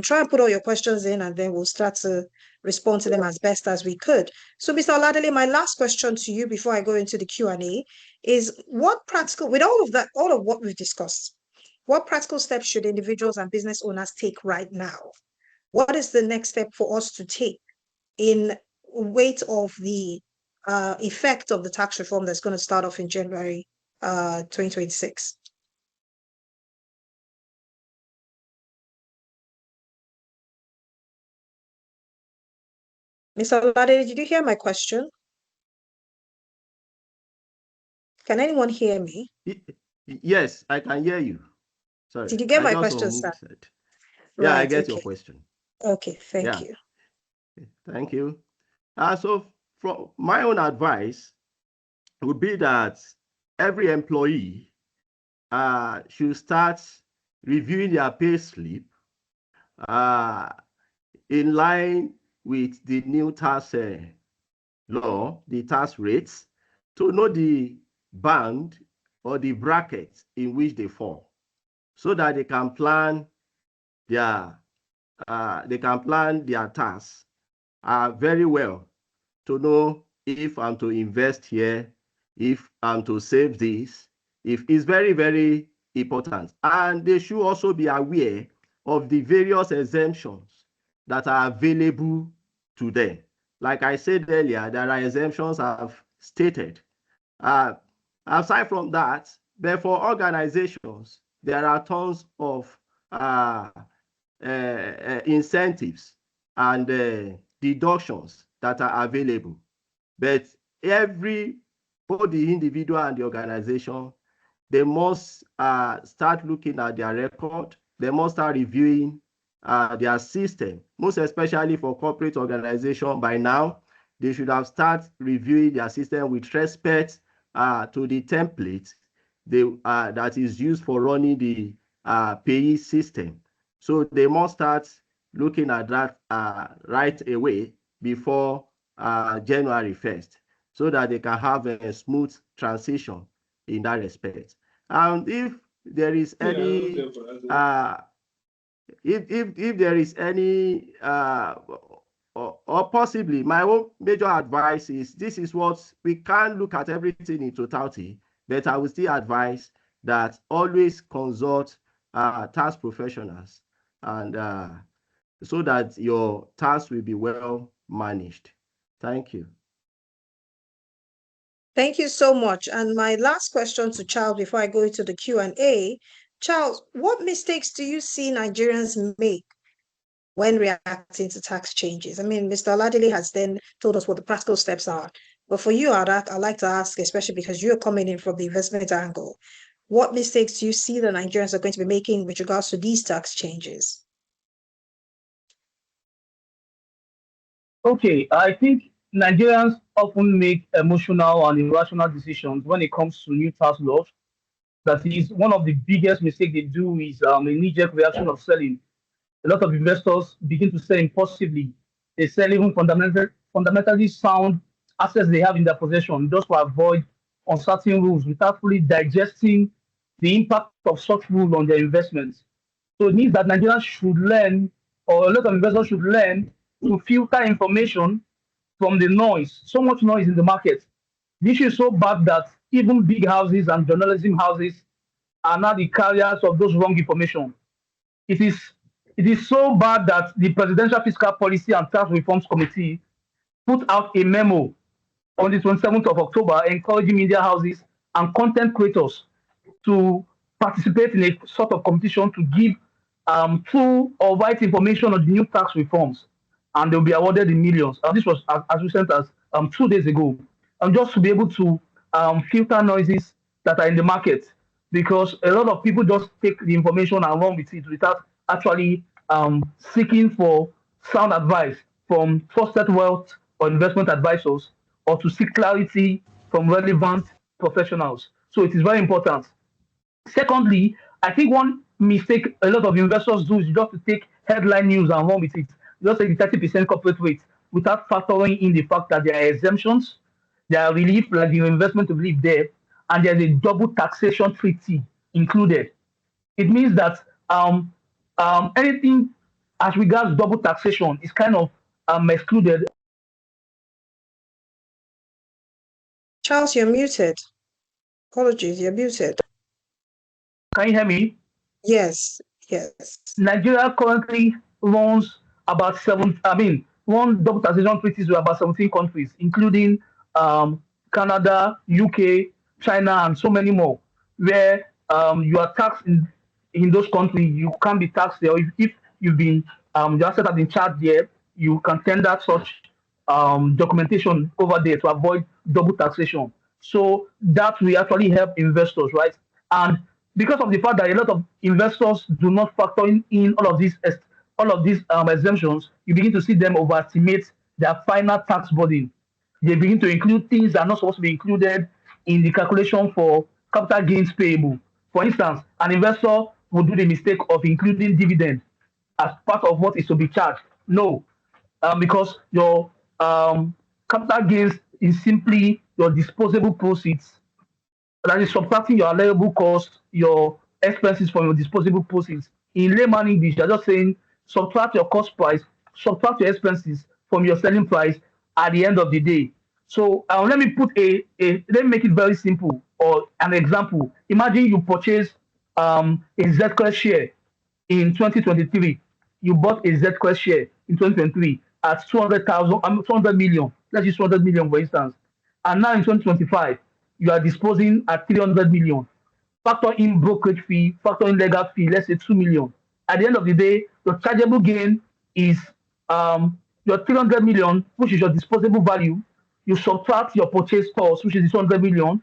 try and put all your questions in, and then we'll start to respond to them as best as we could. So Mr. Oladile, my last question to you before I go into the Q&A is what practical, with all of what we've discussed, what practical steps should individuals and business owners take right now? What is the next step for us to take in wait of the effect of the tax reform that's going to start off in January 2026? Mr. Lade, did you hear my question? Can anyone hear me? Yes, I can hear you. Sorry, Did you get I my just question, sir? unmuted. Yeah, I Right, get your okay. question. Okay, thank Yeah, you. thank you. So from my own advice would be that every employee should start reviewing their pay slip in line with the new tax law, the tax rates, to know the band or the bracket in which they fall, so that they can plan their tasks very well, to know if I'm to invest here, if I'm to save this, if it's very, very important. And they should also be aware of the various exemptions that are available to them. Like I said earlier, there are exemptions I've stated. Aside from that, but for organizations, there are tons of incentives and deductions that are available. But both the individual and the organization, they must start looking at their record. They must start reviewing their system, most especially for corporate organization. By now, they should have started reviewing their system with respect to the template that is used for running the payee system. So they must start looking at that right away before January 1st, so that they can have a smooth transition in that respect. And if there is any if there is any or possibly, my own major advice is, this is what we can't look at everything in totality, but I will still advise that always consult tax professionals, and so that your tax will be well managed. Thank you. Thank you so much. And my last question to Charles before I go into the Q&A, Charles, what mistakes do you see Nigerians make when reacting to tax changes? I mean, Mr. Oladele has then told us what the practical steps are. But for you, I'd like to ask, especially because you're coming in from the investment angle, what mistakes do you see the Nigerians are going to be making with regards to these tax changes? Okay, I think Nigerians often make emotional and irrational decisions when it comes to new tax laws. That is one of the biggest mistakes they do is a knee-jerk reaction of selling. A lot of investors begin to sell impulsively. They sell even fundamentally sound assets they have in their possession just to avoid uncertain rules without fully digesting the impact of such rule on their investments. So it means that Nigerians should learn, or a lot of investors should learn to filter information from the noise. So much noise in the market. The issue is so bad that even big houses and journalism houses are now the carriers of those wrong information. It is it is so bad that the Presidential Fiscal Policy and Tax Reforms Committee put out a memo on the 27th of October encouraging media houses and content creators to participate in a sort of competition to give true or right information on the new tax reforms, and they'll be awarded in millions. This was as recent as 2 days ago, and just to be able to filter noises that are in the market, because a lot of people just take the information and run with it without actually seeking for sound advice from trusted wealth or investment advisors, or to seek clarity from relevant professionals. So it is very important. Secondly, I think one mistake a lot of investors do is just to take headline news and run with it. Just take the 30% corporate rate without factoring in the fact that there are exemptions, there are relief, like the investment relief there, and there's a double taxation treaty included. It means that anything as regards double taxation is kind of excluded. Charles, you're muted. Apologies, you're muted. Can you hear me? Yes, yes. Nigeria currently runs about one double taxation treaties with about 17 countries, including Canada, UK, China, and so many more, where you are taxed in those countries. You can't be taxed there. If you've been, your asset has been charged there, you can tender such documentation over there to avoid double taxation. So that will actually help investors, right? And because of the fact that a lot of investors do not factor in all of these exemptions, you begin to see them overestimate their final tax burden. They begin to include things that are not supposed to be included in the calculation for capital gains payable. For instance, an investor would do the mistake of including dividend as part of what is to be charged. No, because your capital gains is simply your disposable proceeds, that is subtracting your allowable cost, your expenses from your disposable proceeds. In layman English, you're just saying subtract your cost price, subtract your expenses from your selling price at the end of the day. So let me put let me make it very simple or an example. Imagine you purchase a Zquest share in 2023. You bought a Zquest share in 2023 at 200 million. Let's use 200 million for instance. And now in 2025, you are disposing at 300 million. Factor in brokerage fee, factor in legal fee, let's say 2 million. At the end of the day, your chargeable gain is your 300 million, which is your disposable value. You subtract your purchase cost, which is 200 million,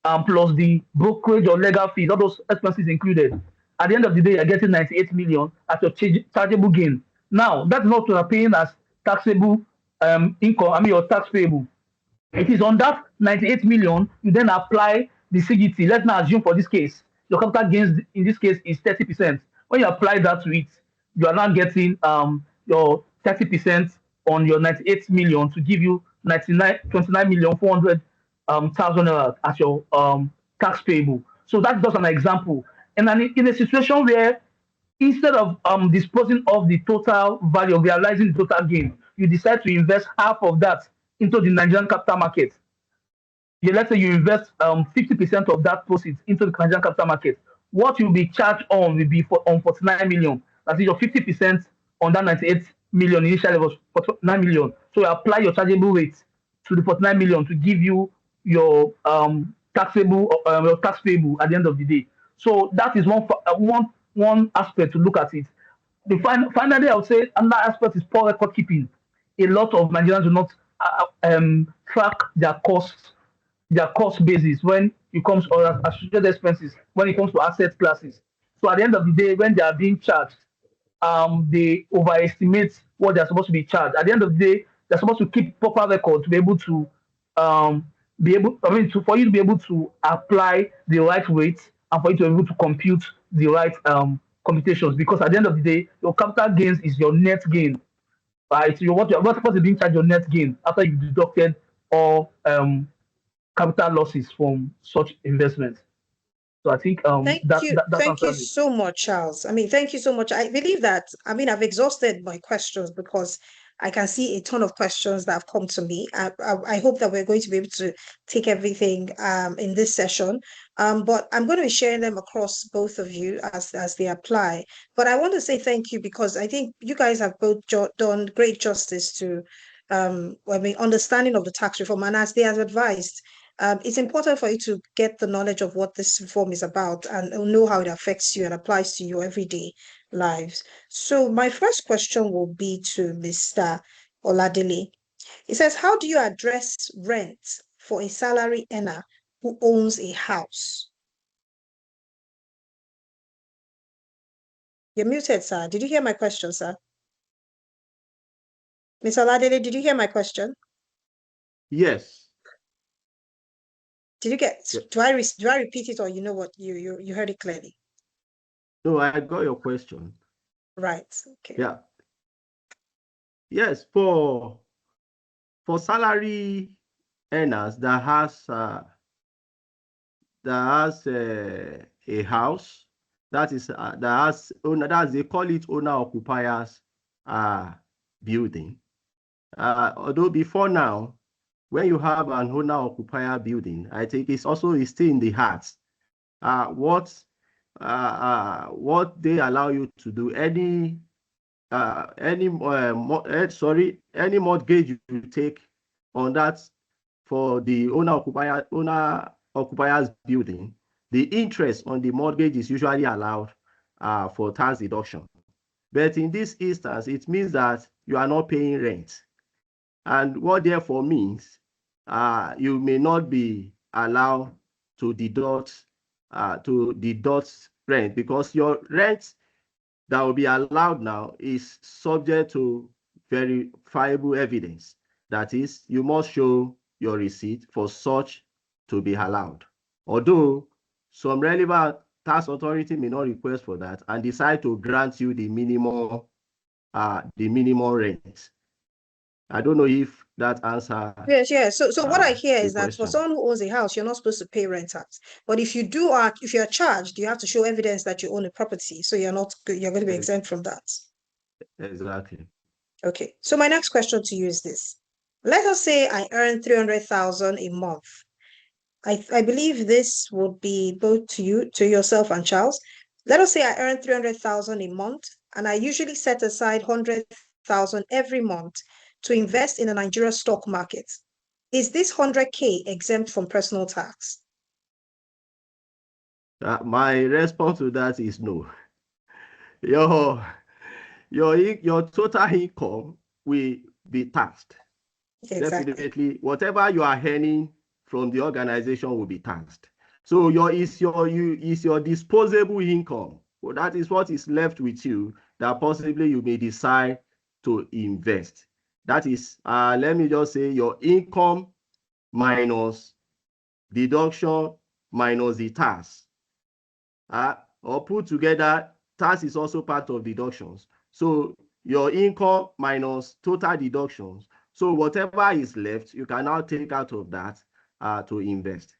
plus the brokerage or legal fees, all those expenses included. At the end of the day, you're getting 98 million as your chargeable gain. Now, that's not what you're paying as taxable income, your tax payable. It is on that 98 million, you then apply the CGT. Let's now assume for this case, your capital gains in this case is 30%. When you apply that to it, you are now getting your 30% on your 98 million to give you 29,400,000 as your tax payable. So that's just an example. And then in a situation where instead of disposing of the total value, realizing the total gain, you decide to invest half of that into the Nigerian capital market. Let's say you invest 50% of that proceeds into the Nigerian capital market. What you'll be charged on will be on 49 million. That is your 50% on that 98 million. Initially was 49 million. So you apply your chargeable rate to the 49 million to give you your taxable your tax payable at the end of the day. So that is one aspect to look at it. Finally, I would say another aspect is poor record keeping. A lot of Nigerians do not track their cost basis when it comes to associated expenses, when it comes to asset classes. So at the end of the day, when they are being charged, they overestimate what they're supposed to be charged. At the end of the day, they're supposed to keep proper record to be able to for you to be able to apply the right weight and for you to be able to compute the right computations. Because at the end of the day, your capital gains is your net gain. Right, so what's supposed to be charged your net gain after you've deducted all capital losses from such investments. So I think thank you so much, Charles. Thank you so much. I believe that I've exhausted my questions because I can see a ton of questions that have come to me. I hope that we're going to be able to take everything in this session. But I'm going to be sharing them across both of you as they apply. But I want to say thank you because I think you guys have both done great justice to understanding of the tax reform. And as they have advised, it's important for you to get the knowledge of what this reform is about and know how it affects you and applies to your everyday lives. So my first question will be to Mr. Oladele. It says, how do you address rent for a salary earner who owns a house? You're muted, sir. Did you hear my question, sir? Mr. Oladele, did you hear my question? Yes. Did you get? Do I repeat it, or you know what you heard it clearly? No, I got your question. Right. Okay. Yeah. Yes, for salary earners that has a house they call it owner occupiers building. Although before now, when you have an owner occupier building, I think it's still in the heart. What they allow you to do, any mortgage you take on that for the owner occupiers building, the interest on the mortgage is usually allowed for tax deduction. But in this instance, it means that you are not paying rent. And what therefore means you may not be allowed to deduct rent, because your rent that will be allowed now is subject to verifiable evidence. That is, you must show your receipt for such to be allowed. Although some relevant tax authority may not request for that and decide to grant you the minimum rent. I don't know if that answer. Yes. So what I hear the is that for question. someone who owns a house, you're not supposed to pay rent tax. But if you do, if you're charged, you have to show evidence that you own a property. So you're going to be exempt from that. Exactly. Okay. So my next question to you is this. Let us say I earn 300,000 a month. I believe this would be both to yourself and Charles. Let us say I earn 300,000 a month, and I usually set aside 100,000 every month to invest in the Nigeria stock market. Is this 100K exempt from personal tax? My response to that is no. Your total income will be taxed. Exactly. Definitely, whatever you are earning from the organization will be taxed. So your disposable income. Well, that is what is left with you that possibly you may decide to invest. That is, let me just say, your income minus deduction minus the tax. Or put together, tax is also part of deductions. So your income minus total deductions. So whatever is left, you can now take out of that to invest.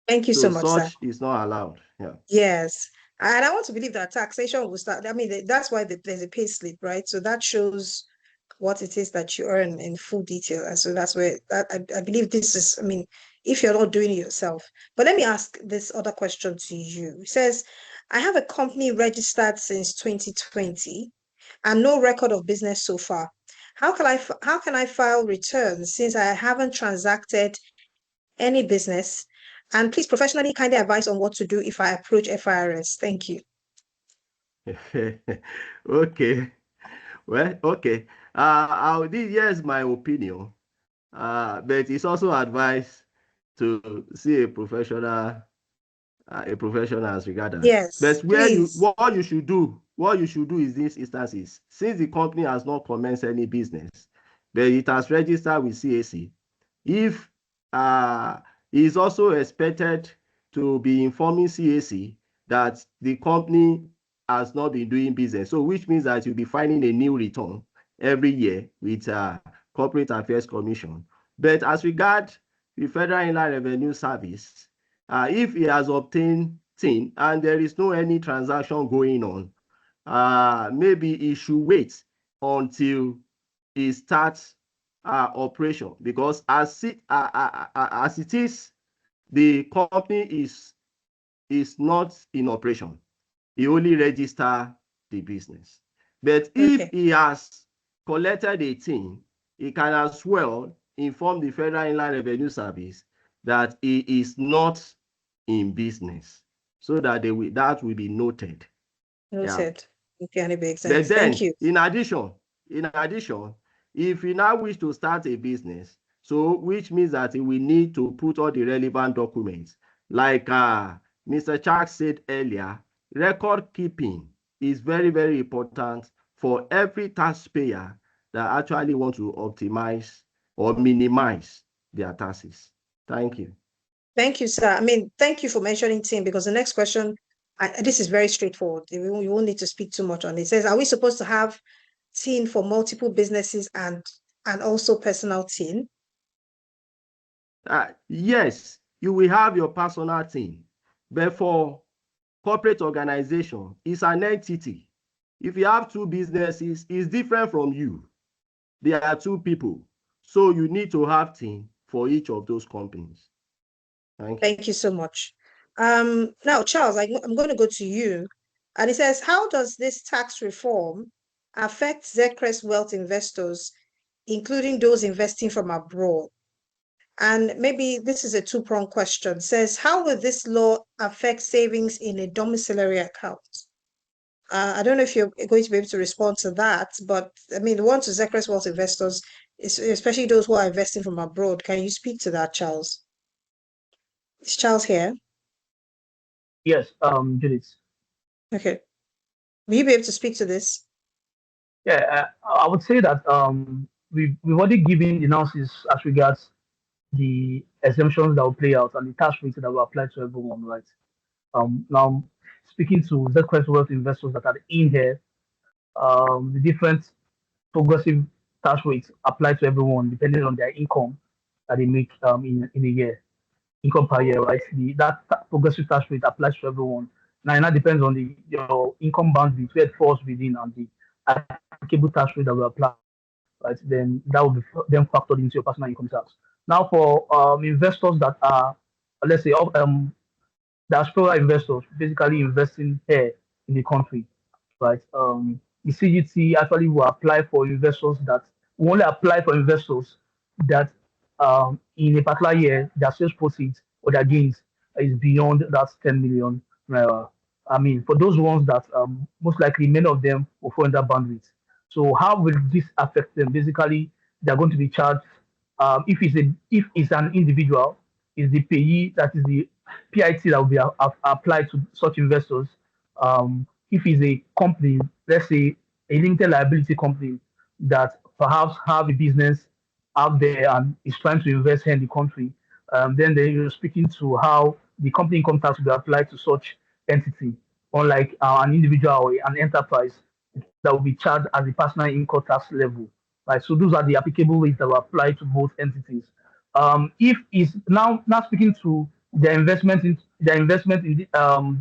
Thank you so much, sir. Such is not allowed. Yeah. Yes. And I want to believe that taxation will start. I mean, that's why there's a pay slip, right? So that shows what it is that you earn in full detail. And so that's where I believe this is, I mean, if you're not doing it yourself. But let me ask this other question to you. It says, I have a company registered since 2020 and no record of business so far. How can I file returns since I haven't transacted any business? And please professionally kindly advise on what to do if I approach FIRS. Thank you. Okay. Well, okay. Here's my opinion. But it's also advised to see a professional as regard that. Yes, But please. what you should do is these instances, since the company has not commenced any business, but it has registered with CAC, if it is also expected to be informing CAC that the company has not been doing business, so which means that you'll be filing a new return every year with Corporate Affairs Commission. But as regard the Federal Inland Revenue Service, if he has obtained TIN and there is no any transaction going on, maybe he should wait until he starts operation, because as it is, the company is not in operation. He only register the business. But if he has collected a TIN, he can as well inform the Federal Inland Revenue Service that he is not in business, so that that will be noted. Noted. Yeah. But then, thank you. In addition, if you now wish to start a business, so which means that we need to put all the relevant documents, like Mr. Charles said earlier, record keeping is very, very important for every taxpayer that actually want to optimize or minimize their taxes. Thank you. Thank you, sir. I mean, thank you for mentioning TIN, because the next question, this is very straightforward. You won't need to speak too much on it. It says, are we supposed to have TIN for multiple businesses and also personal TIN? Yes, you will have your personal TIN, but for corporate organization, it's an entity. If you have two businesses, it's different from you. There are two people, so you need to have TIN for each of those companies. Thank you so much. Now, Charles, I'm going to go to you. And it says, how does this tax reform affect Zecrest Wealth investors, including those investing from abroad? And maybe this is a two-pronged question. It says, how will this law affect savings in a domiciliary account? I don't know if you're going to be able to respond to that, but I mean, the one to Zecrest Wealth investors, especially those who are investing from abroad. Can you speak to that, Charles? Is Charles here? Yes, Judith. Okay. Will you be able to speak to this? Yeah, I would say that we've already given the analysis as regards the exemptions that will play out and the tax rates that will apply to everyone, right? Now speaking to Z-Quest Wealth investors that are in here, the different progressive tax rates apply to everyone depending on their income that they make in a year, income per year, right? That progressive tax rate applies to everyone. Now, and that depends on your income boundary where it falls within and the applicable tax rate that will apply, right? Then that will be then factored into your personal income tax. Now, for investors that are, let's say, diaspora investors, basically investing here in the country, right? The CGT actually will apply for investors that will only apply for investors that in a particular year their sales proceeds or their gains is beyond that 10 million naira. I mean, for those ones that most likely many of them will fall in that bandwidth. So how will this affect them? Basically, they're going to be charged if it's an individual, is the payee that is the PIT that will be applied to such investors. If it's a company, let's say a limited liability company that perhaps have a business out there and is trying to invest here in the country, then you're speaking to how the company income tax will be applied to such entity, unlike an individual or an enterprise that will be charged at the personal income tax level. Right, so those are the applicable rates that will apply to both entities. If is now speaking to their investment in the,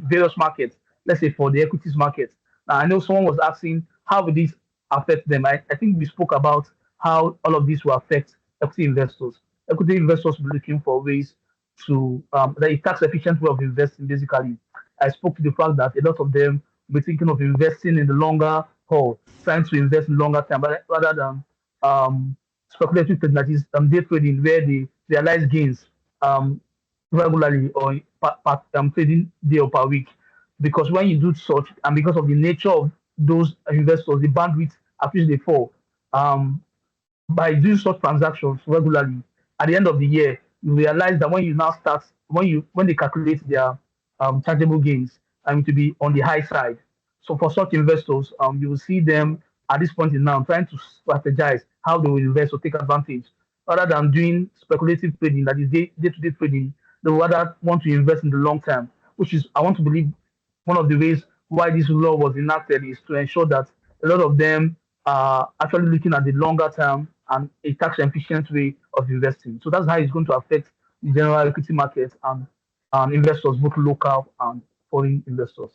various markets, let's say for the equities market. Now, I know someone was asking how will this affect them. I think we spoke about how all of this will affect equity investors. Equity investors will be looking for ways to the tax efficient way of investing. Basically, I spoke to the fact that a lot of them will be thinking of investing in the longer haul, trying to invest in longer term, rather than speculative trading, that is day trading, where they realize gains regularly or trading day or per week. Because when you do such, and because of the nature of those investors, the bandwidth at which they fall, by doing such transactions regularly, at the end of the year, you realize that when you now start, when they calculate their tangible gains, to be on the high side. So for such investors, you will see them at this point in now trying to strategize how they will invest or take advantage, rather than doing speculative trading, that is day-to-day trading. They will rather want to invest in the long term, which is, I want to believe, one of the ways why this law was enacted is to ensure that a lot of them are actually looking at the longer term and a tax efficient way of investing. So that's how it's going to affect the general equity market and investors, both local and foreign investors.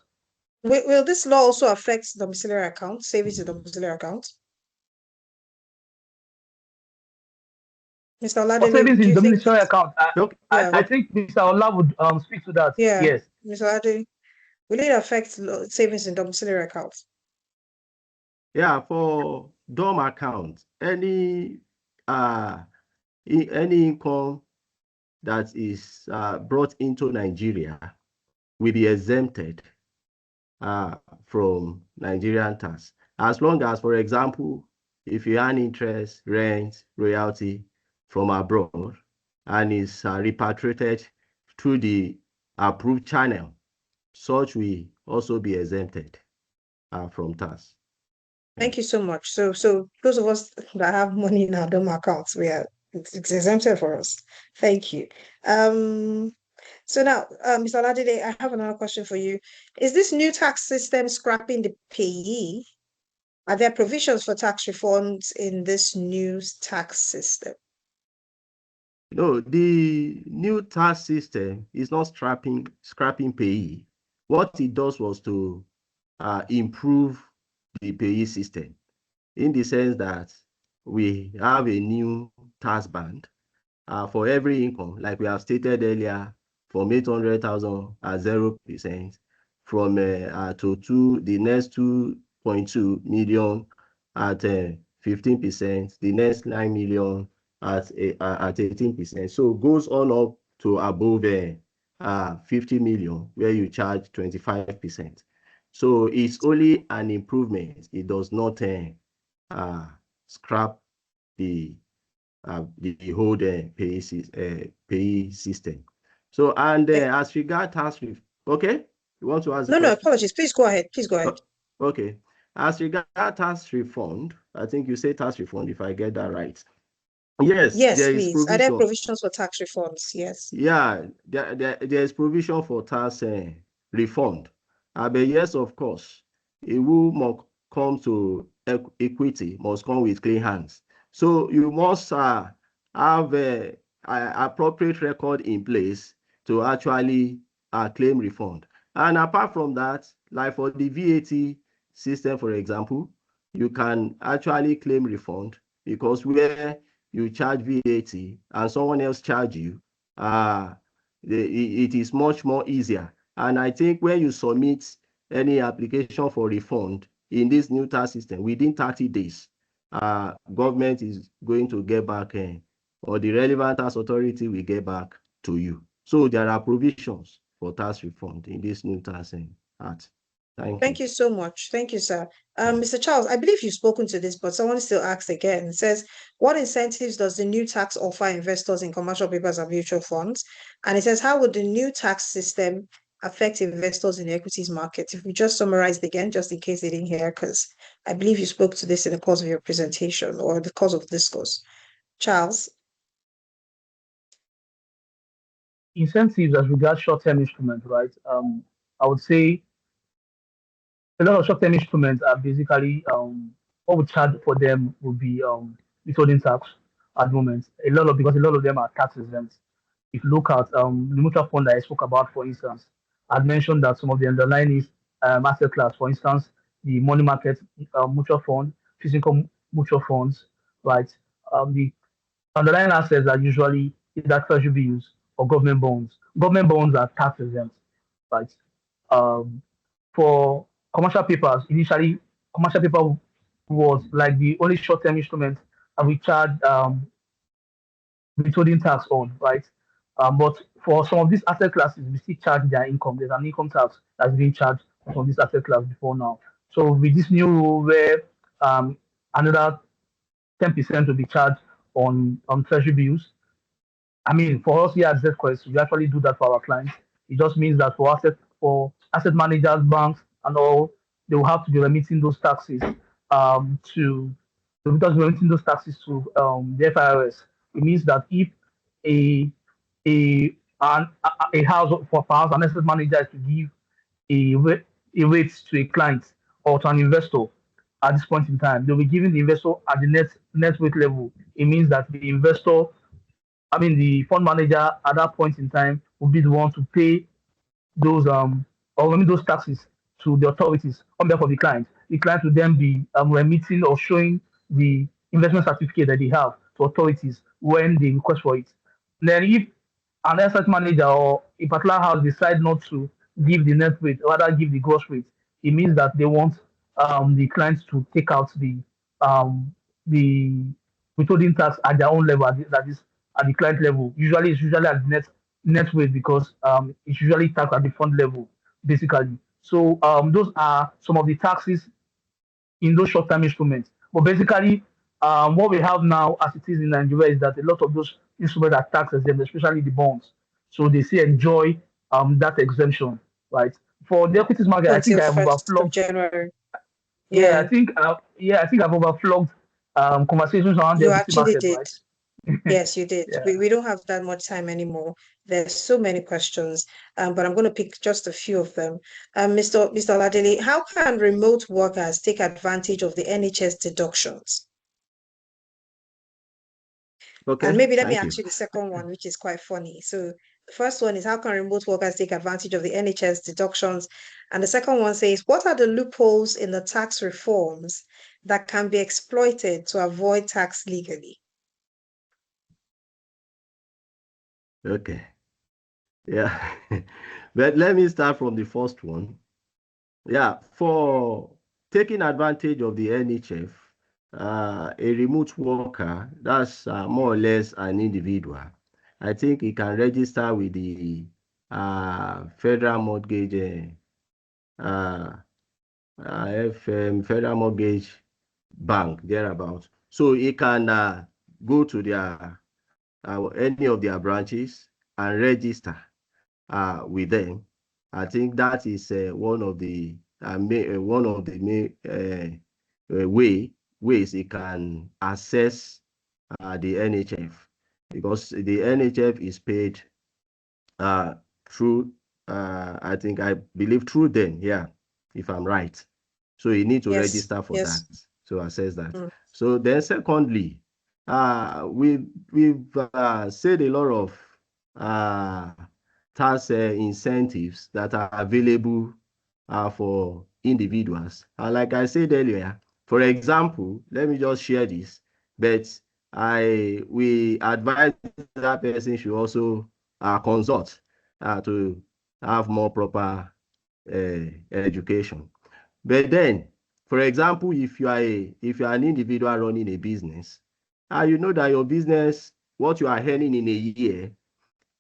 Will this law also affect domiciliary accounts, savings in domiciliary accounts? Mr. For Oladele, savings do in you think? domiciliary account, Okay. I think Mr. Ola would speak to that. Yeah, Yes. Mr. Oladele, will it affect savings in domiciliary accounts? Yeah, for DOM accounts, any income that is brought into Nigeria will be exempted from Nigerian tax. As long as, for example, if you earn interest, rent, royalty from abroad and is repatriated through the approved channel, such will also be exempted from tax. Thank you so much. So those of us that have money in our DOM accounts, it's exempted for us. Thank you. So now, Mr. Oladele, I have another question for you. Is this new tax system scrapping the payee? Are there provisions for tax reforms in this new tax system? No, the new tax system is not scrapping payee. What it does was to improve the payee system, in the sense that we have a new tax band for every income, like we have stated earlier, from 800,000 at 0%, from to the next 2.2 million at 15%, the next 9 million at 18%. So it goes on up to above 50 million, where you charge 25%. So it's only an improvement. It does not scrap the the whole pay system. So, and as regard tax refund, okay, you want to ask? No, apologies. Please go ahead. Please go ahead. Okay, as regard tax refund, I think you say tax refund, if I get that right. Yes, there is please. provision. Are there provisions for tax refunds? Yes. Yeah, there is provision for tax refund. But yes, of course, it will come to equity, must come with clean hands. So you must have a appropriate record in place to actually claim refund. And apart from that, like for the VAT system, for example, you can actually claim refund because where you charge VAT and someone else charge you, it is much more easier. And I think when you submit any application for refund in this new tax system, within 30 days, government is going to get back, or the relevant tax authority will get back to you. So there are provisions for tax refund in this new tax act. Thank you so much. Thank you, sir. Mr. Charles, I believe you've spoken to this, but someone still asks again. It says, what incentives does the new tax offer investors in commercial papers and mutual funds? And it says, how would the new tax system affect investors in the equities market? If we just summarize it again, just in case they didn't hear, because I believe you spoke to this in the course of your presentation or the course of discourse. Charles? Incentives as regards short-term instruments, right? I would say a lot of short-term instruments are basically what we charge for them will be withholding tax at the moment. Because a lot of them are tax exempt. If you look at the mutual fund that I spoke about, for instance, I'd mentioned that some of the underlying is asset class, for instance, the money market mutual fund, physical mutual funds, right? The underlying assets are usually either treasury bills or government bonds. Government bonds are tax exempt, right? Um, for commercial papers, initially, commercial paper was like the only short-term instrument that we charge withholding tax on, right? But for some of these asset classes, we still charge their income. There's an income tax that's being charged from this asset class before now. So with this new rule where another 10% will be charged on treasury bills, I mean, for us here at ZQuest, we actually do that for our clients. It just means that for asset managers, banks, and all, they will have to be remitting those taxes to because we're remitting those taxes to the FIRS. It means that if a a a house for perhaps an asset manager is to give a rate to a client or to an investor at this point in time, they'll be giving the investor at the net rate level. It means that the investor, I mean, the fund manager at that point in time will be the one to pay those or remit those taxes to the authorities on behalf of the client. The client will then be remitting or showing the investment certificate that they have to authorities when they request for it. Then, if an asset manager or a particular house decide not to give the net rate, rather give the gross rate, it means that they want the clients to take out the withholding tax at their own level, that is at the client level. Usually, it's usually at the net rate because it's usually taxed at the fund level, basically. So those are some of the taxes in those short-term instruments. But basically, what we have now, as it is in Nigeria, is that a lot of those instruments are tax exempt, especially the bonds. So they still enjoy that exemption, right? For the equities market, I think Until I've 1st of overflogged. January. Yeah, I think I've overflogged conversations around the You equity actually market, did. right? Yes, you did. Yeah. We don't have that much time anymore. There's so many questions, but I'm going to pick just a few of them. Mr. Ladele, how can remote workers take advantage of the NHS deductions? Okay, and maybe let me thank ask you. you the second one, which is quite funny. So the first one is, how can remote workers take advantage of the NHS deductions? And the second one says, what are the loopholes in the tax reforms that can be exploited to avoid tax legally? Okay. Yeah. But let me start from the first one. Yeah, for taking advantage of the NHF, a remote worker, that's more or less an individual. I think he can register with the Federal Mortgage FM, Federal Mortgage Bank, thereabout. So he can go to their any of their branches and register with them. I think that is one of the main ways it can access the NHF, because the NHF is paid through I believe through them, yeah, if I'm right. So you need to Yes, register for yes. that to access that. Mm. So then secondly, we've said a lot of tax incentives that are available for individuals. And like I said earlier, for example, let me just share this, but we advise that person should also consult to have more proper education. But then, for example, if you are an individual running a business, you know that your business, what you are earning in a year,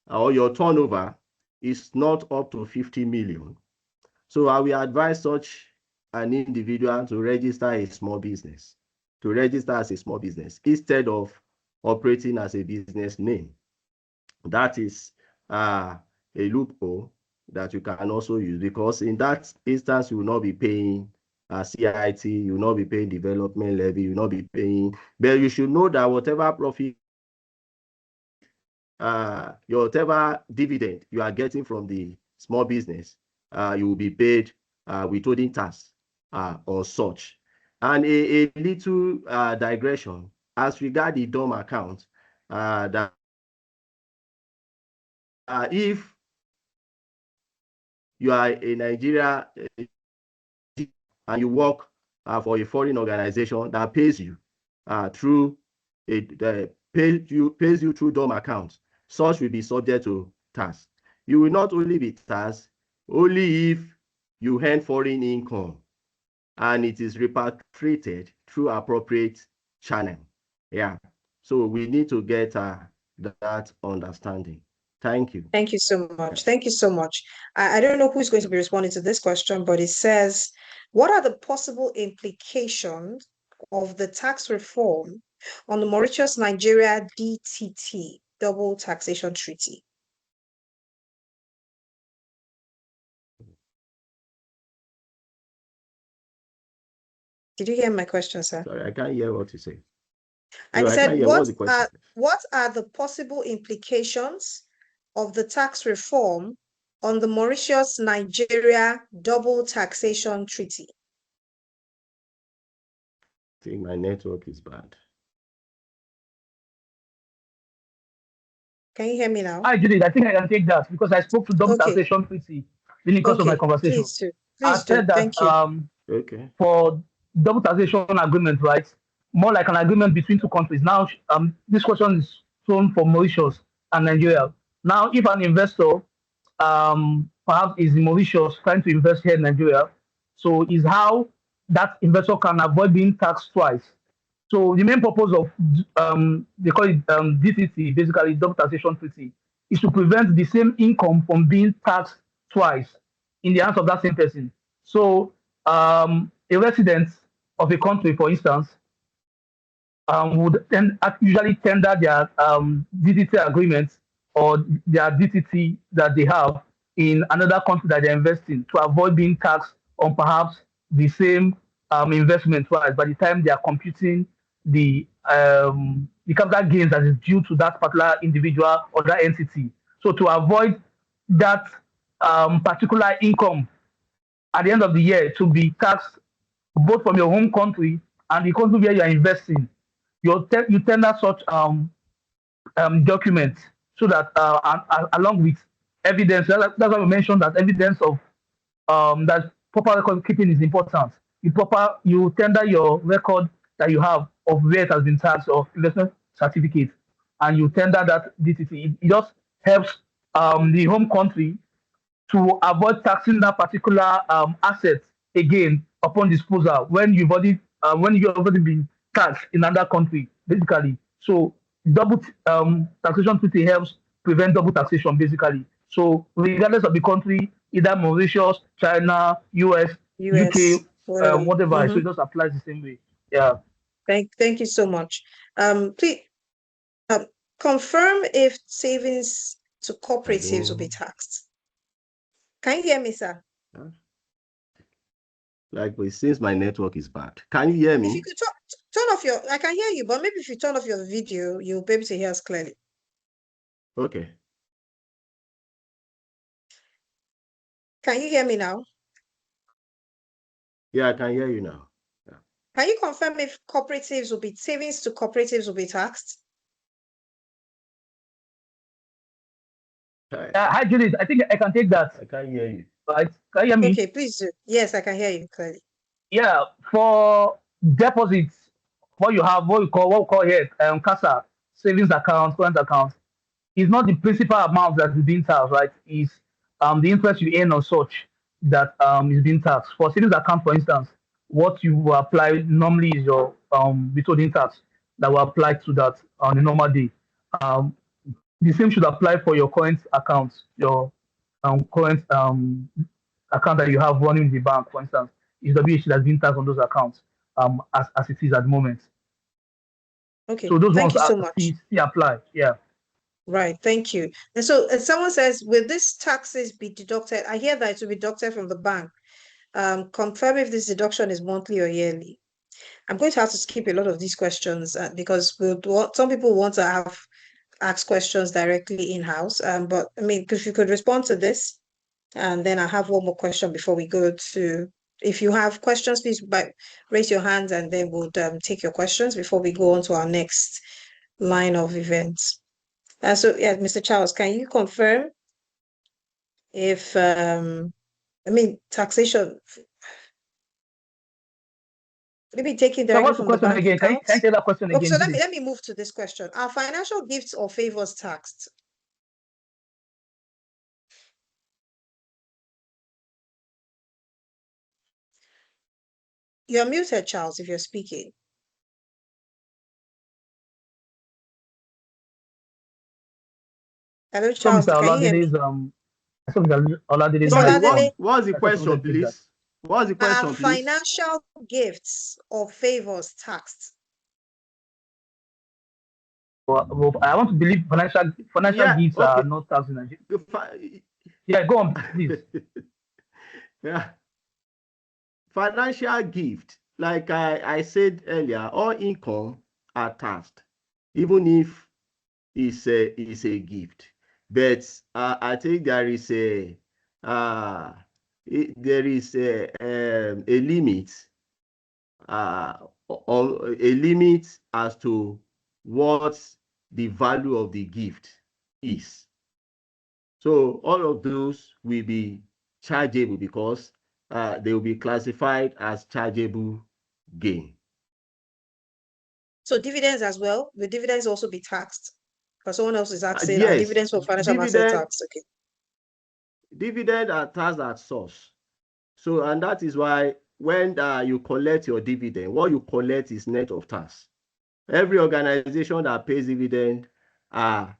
or your turnover is not up to 50 million. So I will advise such an individual to register a small business, to register as a small business instead of operating as a business name. That is a loophole that you can also use, because in that instance, you will not be paying CIT, you will not be paying development levy, you will not be paying, but you should know that whatever profit, whatever dividend you are getting from the small business, you will be paid withholding tax on such. And a little digression as regard the DOM account, that if you are a Nigeria and you work for a foreign organization that pays you through pays you through DOM accounts, such will be subject to tax. You will not only be taxed only if you earn foreign income and it is repatriated through appropriate channel. Yeah. So we need to get that understanding. Thank you. Thank you so much. Thank you so much. I don't know who's going to be responding to this question, but it says, what are the possible implications of the tax reform on the Mauritius-Nigeria DTT, Double Taxation Treaty? Did you hear my question, sir? Sorry, I can't hear what you say. I No, said, can't hear. What's the question? what are the possible implications of the tax reform on the Mauritius-Nigeria Double Taxation Treaty? I think my network is bad. Can you hear me now? Hi, Judith. I think I can take that because I spoke to Double Taxation Treaty in the course of my conversation. Please do. I said that Thank you. for double taxation agreement, right? More like an agreement between two countries. Now, this question is thrown for Mauritius and Nigeria. Now, if an investor perhaps is in Mauritius trying to invest here in Nigeria, so is how that investor can avoid being taxed twice. So the main purpose of they call it DTT, basically double taxation treaty, is to prevent the same income from being taxed twice in the hands of that same person. So a resident of a country, for instance, would usually tender their DTT agreements or their DTT that they have in another country that they're investing to avoid being taxed on perhaps the same investment twice by the time they are computing the capital gains that is due to that particular individual or that entity. So to avoid that particular income at the end of the year to be taxed both from your home country and the country where you are investing, you tender such documents so that along with evidence, that's why we mentioned that evidence of that proper record keeping is important. You tender your record that you have of where it has been taxed or investment certificate, and you tender that DTT. It just helps the home country to avoid taxing that particular asset again upon disposal when you've already been taxed in another country, basically. So double taxation treaty helps prevent double taxation, basically. So regardless of the country, either Mauritius, China, US, UK, whatever. So it just applies the same way. Yeah. Thank you so much. Please, confirm if savings to cooperatives will be taxed. Can you hear me, sir? Like, since my network is bad, can you hear If me? you could turn off your, I can hear you, but maybe if you turn off your video, you'll be able to hear us clearly. Okay. Can you hear me now? Yeah, I can hear you now. Yeah. Can you confirm if savings to cooperatives will be taxed? Hi, Judith. I think I can take that. I can't hear you. Right? Can you hear me? Okay, please do. Yes, I can hear you clearly. Yeah, for deposits, what we call here, CASA, savings account, current account, is not the principal amount that is being taxed, right? It's the interest you earn on such that is being taxed. For savings account, for instance, what you will apply normally is your withholding tax that will apply to that on a normal day. The same should apply for your current account, your current account that you have running in the bank, for instance. Is WH that's been taxed on those accounts as it is at the moment. Okay, So those thank ones you so much. still apply. Yeah. Right, thank you. And so someone says, will these taxes be deducted? I hear that it will be deducted from the bank. Confirm if this deduction is monthly or yearly. I'm going to have to skip a lot of these questions because some people want to ask questions directly in-house. But I mean, if you could respond to this, and then I have one more question before we go to, if you have questions, please raise your hands and then we'll take your questions before we go on to our next line of events. So yeah, Mr. Charles, can you confirm if taxation maybe taking So directly what's the from the question bank again? Can you account? say that question Okay, again? so let me move to this question. Are financial gifts or favors taxed? You're muted, Charles, if you're speaking. Hello, So Charles, Mr. can you hear me? Oladide's Mr. Sorry, Oladele, what's the I thought he question, wanted to take that. please? What's the are question, please? financial gifts or favors taxed? Well, I want to believe financial Yeah, gifts okay. are not taxed in Nigeria. Yeah, go on, please. Yeah. Financial gift, like I said earlier, all income are taxed, even if it's a gift. But I think there is a limit, a limit as to what the value of the gift is. So all of those will be chargeable because they will be classified as chargeable gain. So dividends as well? Will dividends also be taxed? Because someone else is asking, Yes, are dividends for financial asset tax? Okay. Dividend are taxed at source. So, and that is why when you collect your dividend, what you collect is net of tax. Every organization that pays dividend are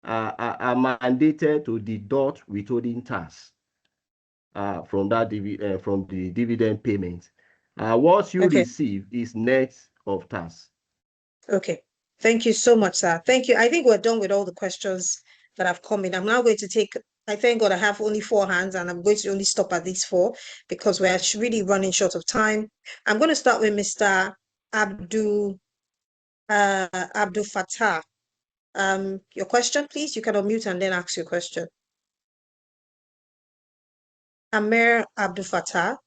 mandated to deduct withholding tax from the dividend payment. What you receive is net of tax. Okay. Thank you so much, sir. Thank you. I think we're done with all the questions that have come in. I'm now going to take, I thank God I have only 4 hands and I'm going to only stop at these 4 because we're really running short of time. I'm going to start with Mr. Abdul Fattah. Your question, please. You can unmute and then ask your question. Amir Abdul Fattah.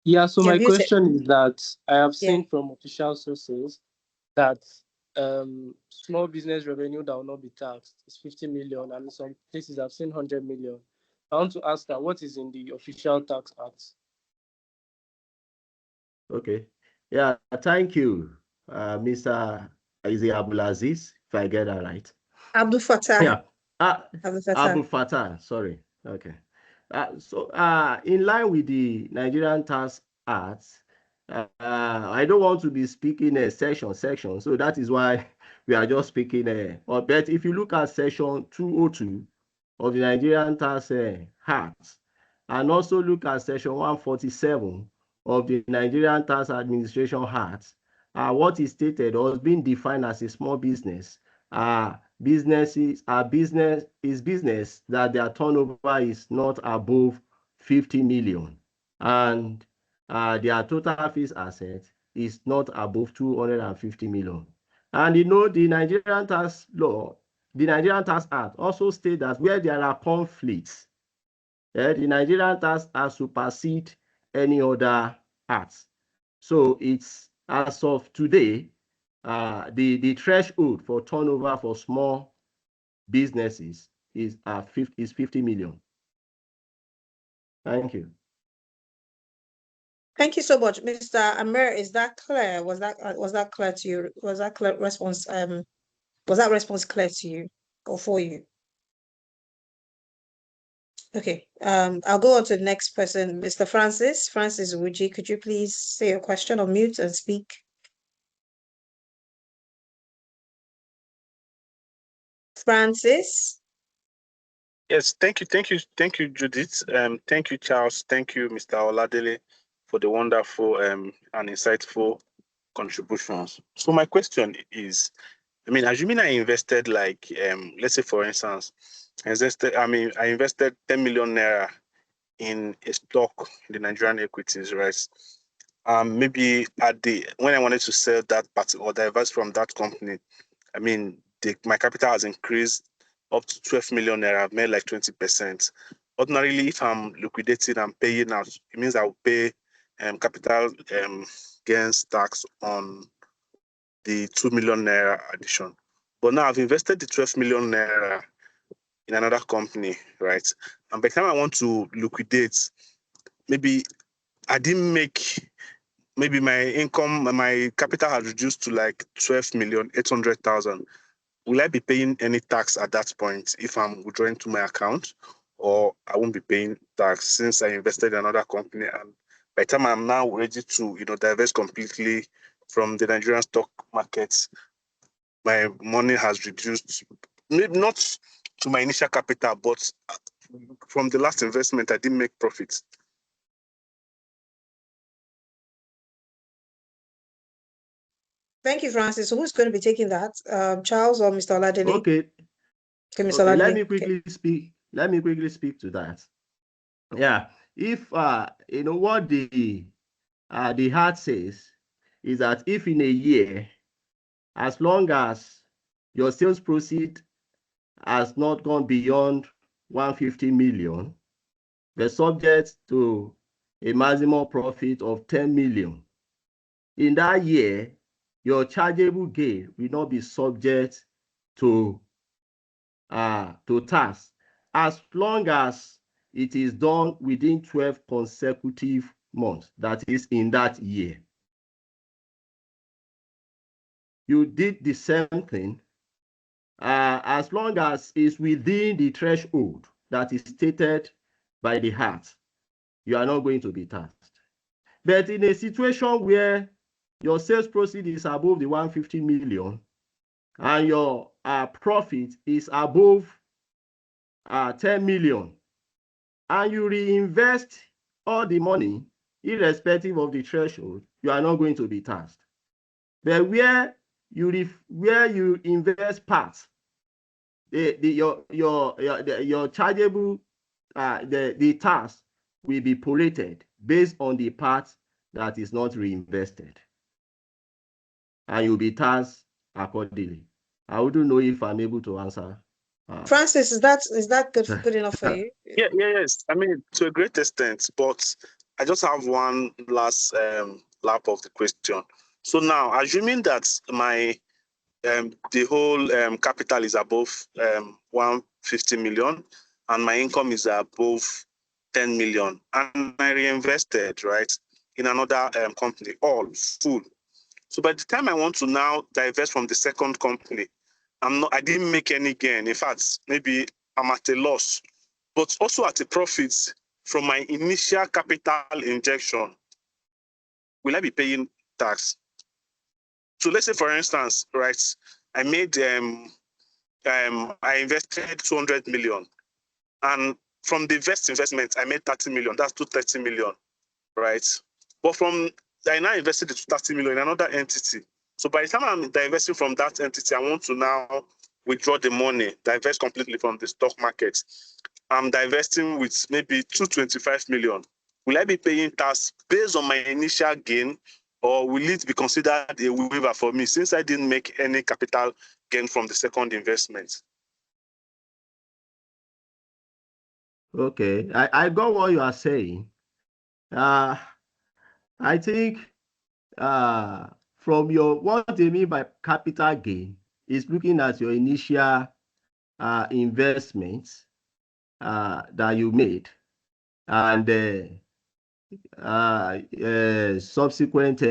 Yeah, so You're my muted. question is that I have seen from official sources that small business revenue that will not be taxed is 50 million, and in some places I've seen 100 million. I want to ask that what is in the official tax act? Okay. Yeah, thank you, Mr. Abdulaziz, if I get that right. Abdul Fattah. Yeah. Abdul Fattah, sorry. Okay. So in line with the Nigerian Tax Act, I don't want to be speaking a section, so that is why we are just speaking. But if you look at section 202 of the Nigerian Tax Act, and also look at section 147 of the Nigerian Tax Administration Act, what is stated or is being defined as a small business, business that their turnover is not above 50 million, and their total fixed asset is not above 250 million. And you know, the Nigerian tax law, the Nigerian Tax Act also states that where there are conflicts, the Nigerian Tax Act supersedes any other act. So it's, as of today, the threshold for turnover for small businesses is 50 million. Thank you. Thank you so much, Mr. Amir. Is that clear? Was that clear to you? Was that clear response? Was that response clear to you or for you? Okay. I'll go on to the next person, Mr. Francis. Francis Uji, could you please say your question on mute and speak? Francis. Yes, thank you, Judith. Thank you, Charles. Thank you, Mr. Oladele, for the wonderful and insightful contributions. So my question is, I mean, assuming I invested like, let's say for instance, I invested 10 million naira in a stock in the Nigerian equities, right? Maybe when I wanted to sell that part or divest from that company, I mean, my capital has increased up to 12 million naira. I've made like 20%. Ordinarily, if I'm liquidating and paying out, it means I'll pay capital gains tax on the 2 million naira addition. But now I've invested the 12 million naira in another company, right? And by the time I want to liquidate, maybe I didn't make, maybe my income, my capital has reduced to like 12,800,000. Will I be paying any tax at that point if I'm withdrawing to my account, or I won't be paying tax since I invested in another company? And by the time I'm now ready to, divest completely from the Nigerian stock markets, my money has reduced, maybe not to my initial capital, but from the last investment, I didn't make profits. Thank you, Francis. So who's going to be taking that? Charles or Mr. Oladele? Okay. Mr. Oladele. Let me quickly speak. Let me quickly speak to that. Yeah, if what the heart says is that if in a year, as long as your sales proceed has not gone beyond 150 million, they're subject to a maximum profit of 10 million. In that year, your chargeable gain will not be subject to tax, as long as it is done within 12 consecutive months, that is in that year. You did the same thing, as long as it's within the threshold that is stated by the heart, you are not going to be taxed. But in a situation where your sales proceed is above the 150 million and your profit is above 10 million, and you reinvest all the money irrespective of the threshold, you are not going to be taxed. But where you invest parts, your chargeable the tax will be prorated based on the part that is not reinvested, and you'll be taxed accordingly. I wouldn't know if I'm able to answer. Francis, is that good enough for you? Yes. I mean, to a great extent, but I just have one last lap of the question. So now, assuming that my the whole capital is above 150 million and my income is above 10 million, and I reinvested, right, in another company, all full. So by the time I want to now divest from the second company, I didn't make any gain. In fact, maybe I'm at a loss, but also at a profit from my initial capital injection. Will I be paying tax? So let's say, for instance, right, I made I invested 200 million, and from the investment I made 30 million. That's 230 million, right? But from I now invested the 30 million in another entity. So by the time I'm divesting from that entity, I want to now withdraw the money, divest completely from the stock market. I'm divesting with maybe 225 million. Will I be paying tax based on my initial gain, or will it be considered a waiver for me since I didn't make any capital gain from the second investment? Okay, I got what you are saying. I think from your, what they mean by capital gain is looking at your initial investments that you made, and subsequent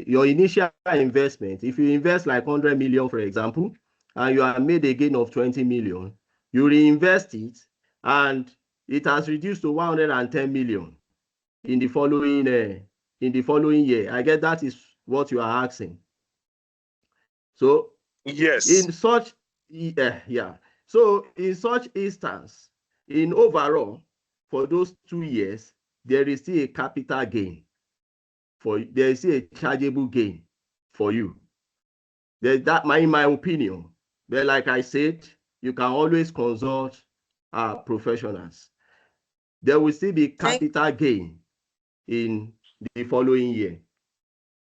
your initial investment. If you invest like 100 million, for example, and you have made a gain of 20 million, you reinvest it, and it has reduced to 110 million in the following year. I guess that is what you are asking. So yes, in such so in such instance, in overall, for those 2 years, there is still a capital gain there is still a chargeable gain for you. There's that, in my opinion. But like I said, you can always consult professionals. There will still be capital gain in the following year.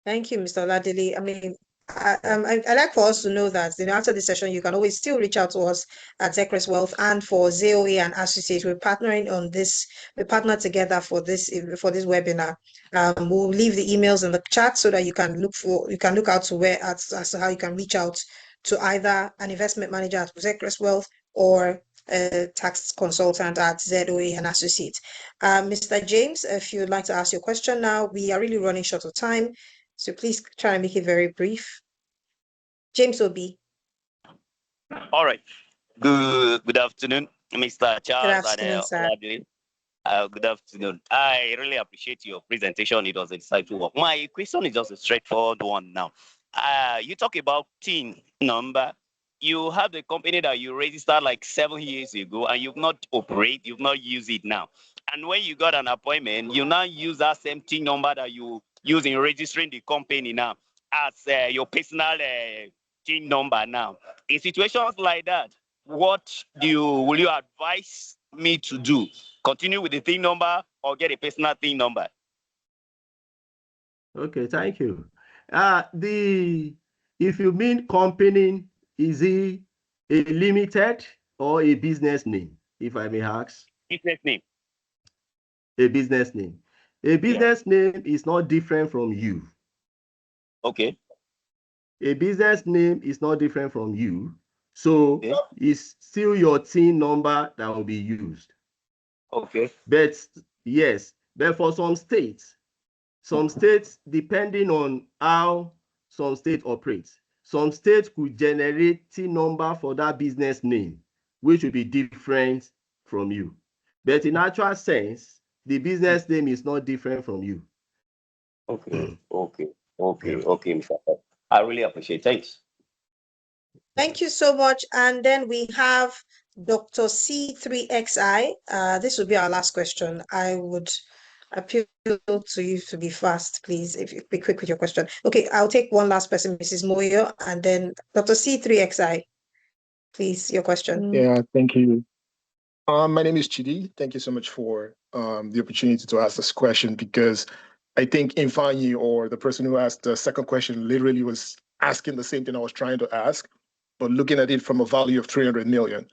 Thank you, Mr. Oladele. I mean, I like for us to know that, after the session, you can always still reach out to us at Zechrist Wealth, and for ZOA and Associates. We're partnering on this. We partner together for this webinar. We'll leave the emails in the chat so that you can look out to as to how you can reach out to either an investment manager at Zechrist Wealth or a tax consultant at ZOA and Associates. Mr. James, if you'd like to ask your question now, we are really running short of time. So please try and make it very brief. James Obi. All right. Good afternoon, Mr. Charles. Good afternoon, sir. Good afternoon. I really appreciate your presentation. It was insightful work. My question is just a straightforward one now. You talk about TIN number. You have the company that you registered like 7 years ago, and you've not used it now. And when you got an appointment, you now use that same TIN number that you use in registering the company now as your personal TIN number now. In situations like that, what will you advise me to do? Continue with the TIN number or get a personal TIN number? Okay, thank you. If you mean company, is it a limited or a business name, if I may ask? Business name. A business name. A business name is not different from you. Okay. A business name is not different from you. So it's still your TIN number that will be used. Okay. But yes, but for some states, depending on how some state operates, some states could generate TIN number for that business name, which will be different from you. But in actual sense, the business name is not different from you. Okay, Mr. I really appreciate it. Thanks. Thank you so much. And then we have Dr. C3XI. This will be our last question. I would appeal to you to be fast, please, if you be quick with your question. Okay, I'll take one last person, Mrs. Moyo, and then Dr. C3XI. Please, your question. Yeah, thank you. My name is Chidi. Thank you so much for the opportunity to ask this question, because I think Infanyi, or the person who asked the second question, literally was asking the same thing I was trying to ask, but looking at it from a value of 300 million.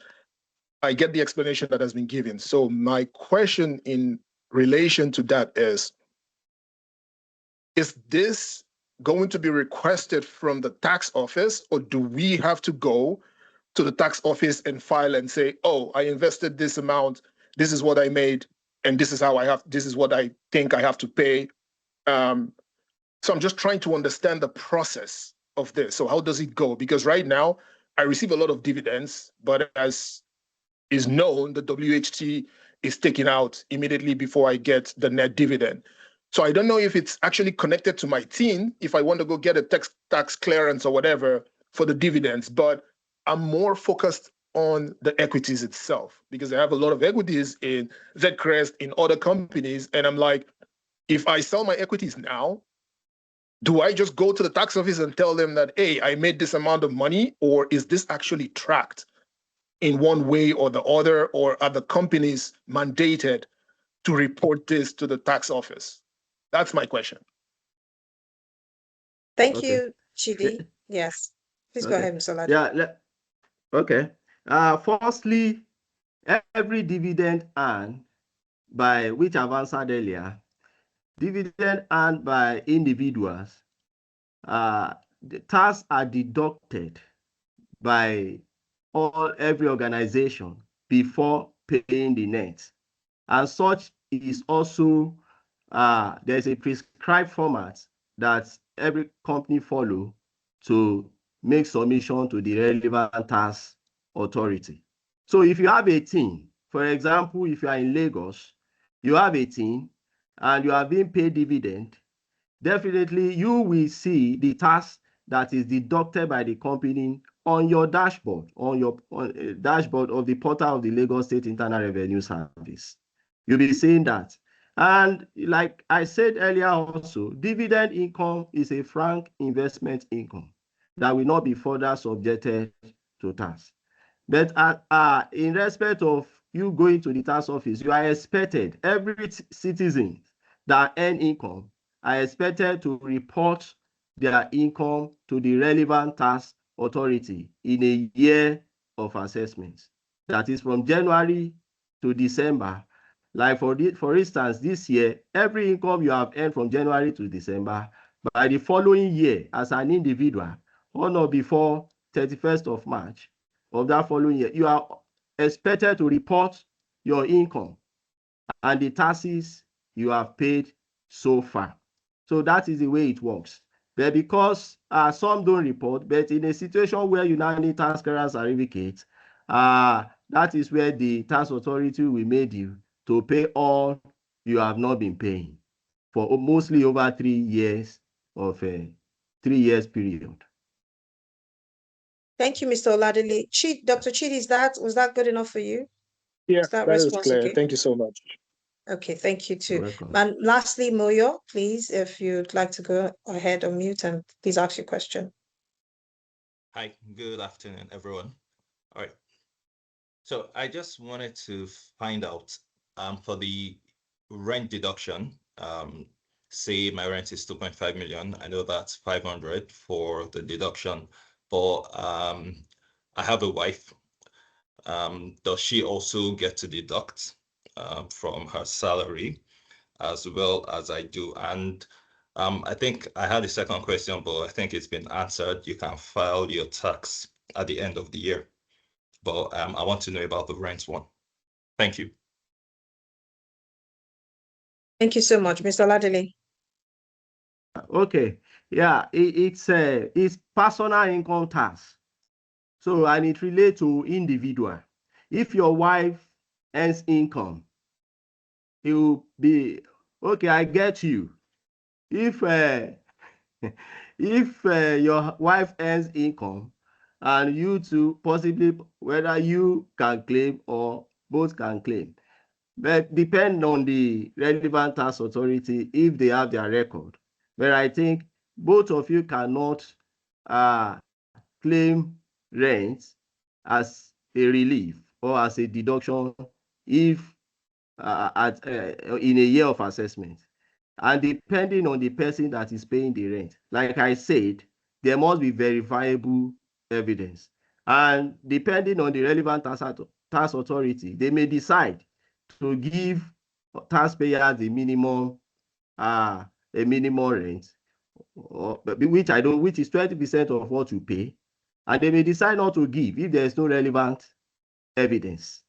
I get the explanation that has been given. So my question in relation to that is this going to be requested from the tax office, or do we have to go to the tax office and file and say, oh, I invested this amount, this is what I made, and this is what I think I have to pay? So I'm just trying to understand the process of this. So how does it go? Because right now I receive a lot of dividends, but as is known, the WHT is taken out immediately before I get the net dividend. So I don't know if it's actually connected to my TIN, if I want to go get a tax clearance or whatever for the dividends, but I'm more focused on the equities itself, because I have a lot of equities in Zcrest, in other companies, and I'm like, if I sell my equities now, do I just go to the tax office and tell them that, hey, I made this amount of money, or is this actually tracked in one way or the other, or are the companies mandated to report this to the tax office? That's my question. Thank Okay. you, Chidi. Yes. Please go Okay. ahead, Mr. Ladi. Yeah. Okay. Firstly, every dividend earned by, which I've answered earlier, dividend earned by individuals, the tax are deducted by every organization before paying the net. And such is also, there's a prescribed format that every company follow to make submission to the relevant tax authority. So if you have a team, for example, if you are in Lagos, you have a team and you are being paid dividend, definitely you will see the tax that is deducted by the company on your dashboard, on your dashboard of the portal of the Lagos State Internal Revenue Service. You'll be seeing that. And like I said earlier also, dividend income is a frank investment income that will not be further subjected to tax. But in respect of you going to the tax office, you are expected, every citizen that earn income are expected to report their income to the relevant tax authority in a year of assessment. That is from January to December. Like for instance, this year, every income you have earned from January to December, by the following year, as an individual, on or before 31st of March of that following year, you are expected to report your income and the taxes you have paid so far. So that is the way it works. But because some don't report, but in a situation where you now need tax clearance certificate, that is where the tax authority will make you to pay all you have not been paying for mostly over 3 years of a 3 years period. Thank you, Mr. Oladele. Dr. Chidi, was that good enough for you? Yeah, Is that that is response clear. okay? Thank you so much. Okay, thank you too. You're welcome. And lastly, Moyo, please, if you'd like to go ahead on mute and please ask your question. Hi, good afternoon, everyone. All right. So I just wanted to find out for the rent deduction, say my rent is 2.5 million. I know that's 500 for the deduction, but I have a wife. Does she also get to deduct from her salary as well as I do? And I think I had a second question, but I think it's been answered. You can file your tax at the end of the year. But I want to know about the rent one. Thank you. Thank you so much, Mr. Oladele. Okay, yeah, it's personal income tax. So, and it relates to individual. If your wife earns income, it will be, okay, I get you. If your wife earns income and you two possibly, whether you can claim or both can claim, but depend on the relevant tax authority if they have their record. But I think both of you cannot claim rent as a relief or as a deduction if in a year of assessment. And depending on the person that is paying the rent, like I said, there must be verifiable evidence. And depending on the relevant tax authority, they may decide to give taxpayers a minimum rent, which is 20% of what you pay, and they may decide not to give if there is no relevant evidence.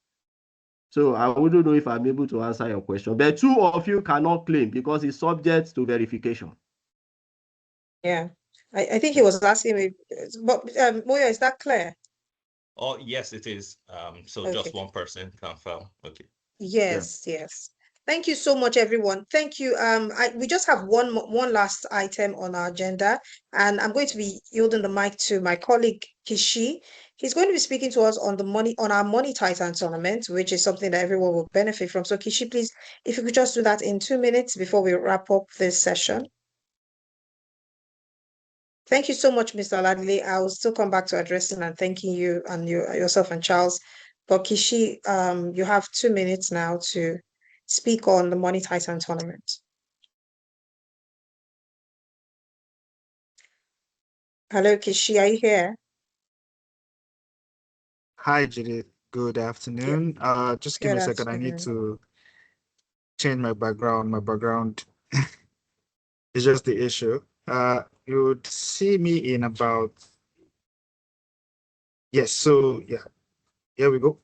So I wouldn't know if I'm able to answer your question, but two of you cannot claim because it's subject to verification. Yeah, I think he was asking me, but Moyo, is that clear? Oh, yes, it is. So Okay. just one person can file. Okay. Yes, yes. Thank you so much, everyone. Thank you. We just have one last item on our agenda, and I'm going to be yielding the mic to my colleague Kishi. He's going to be speaking to us on our Money Titan tournament, which is something that everyone will benefit from. So, Kishi, please, if you could just do that in 2 minutes before we wrap up this session. Thank you so much, Mr. Oladile. I will still come back to addressing and thanking you and yourself and Charles. But Kishi, you have 2 minutes now to speak on the Money Titan tournament. Hello, Kishi, are you here? Hi, Judith. Good afternoon. Just give me a second. I need to change my background. My background is just the issue. You would see me in about, yes, so yeah, here we go.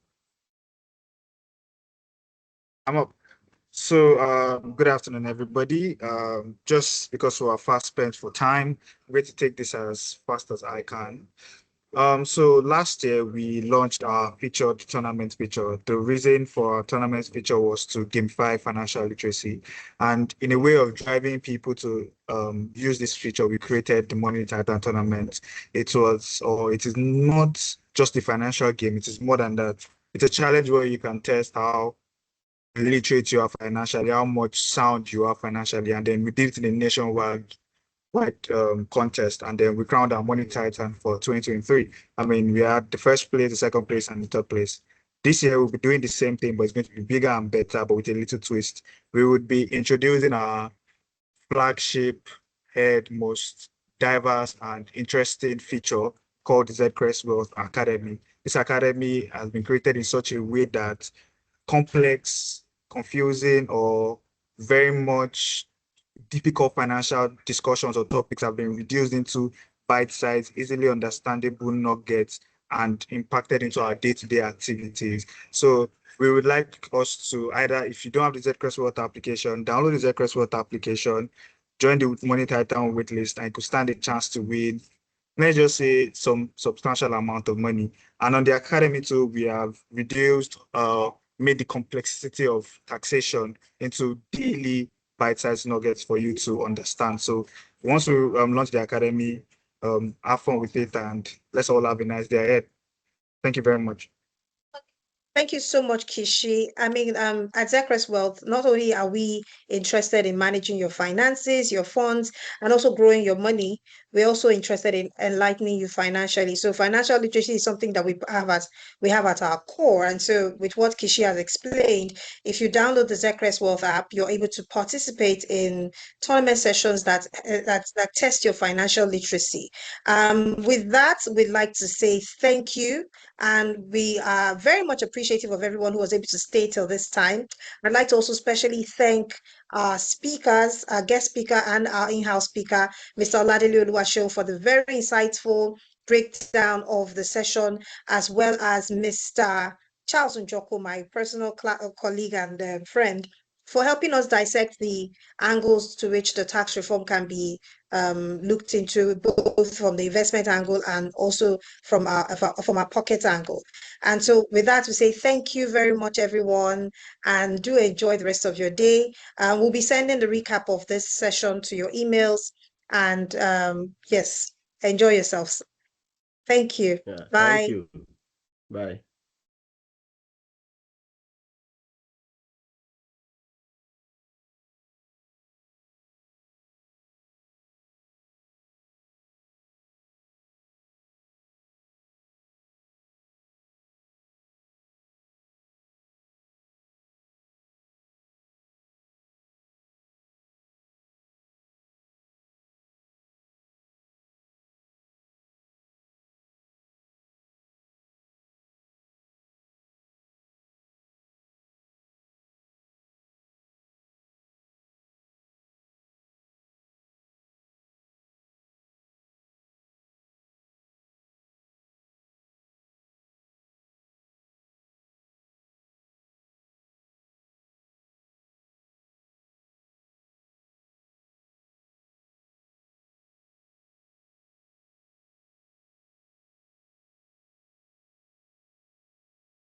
I'm up. So good afternoon, everybody. Just because we are fast spent for time, I'm going to take this as fast as I can. So last year we launched our featured tournament feature. The reason for our tournament feature was to gamify financial literacy. And in a way of driving people to use this feature, we created the Money Titan tournament. It is not just a financial game, it is more than that. It's a challenge where you can test how literate you are financially, how much sound you are financially, and then we did it in a nationwide contest, and then we crowned our Money Titan for 2023. I mean, we had the first place, the second place, and the third place. This year we'll be doing the same thing, but it's going to be bigger and better, but with a little twist. We would be introducing our flagship, most diverse and interesting feature called the Zcrest Wealth Academy. This academy has been created in such a way that complex, confusing, or very much difficult financial discussions or topics have been reduced into bite-sized, easily understandable nuggets and impacted into our day-to-day activities. So we would like us to either, if you don't have the Zcrest Wealth application, download the Zcrest Wealth application, join the Money Titan waitlist, and you could stand a chance to win, let's just say, some substantial amount of money. And on the academy too, we have reduced, made the complexity of taxation into daily bite-sized nuggets for you to understand. So once we launch the academy, have fun with it, and let's all have a nice day ahead. Thank you very much. Thank you so much, Kishi. I mean, at Zcrest Wealth, not only are we interested in managing your finances, your funds, and also growing your money, we're also interested in enlightening you financially. So financial literacy is something that we have at our core. And so with what Kishi has explained, if you download the Zcrest Wealth app, you're able to participate in tournament sessions that test your financial literacy. With that, we'd like to say thank you. And we are very much appreciative of everyone who was able to stay till this time. I'd like to also especially thank our speakers, our guest speaker and our in-house speaker, Mr. Oladile Oluwaseun, for the very insightful breakdown of the session, as well as Mr. Charles Njoko, my personal colleague and friend, for helping us dissect the angles to which the tax reform can be looked into, both from the investment angle and also from our pocket angle. And so with that, we say thank you very much, everyone, and do enjoy the rest of your day. We'll be sending the recap of this session to your emails, and yes, enjoy yourselves. Thank you. Yeah, Bye. thank you. Bye.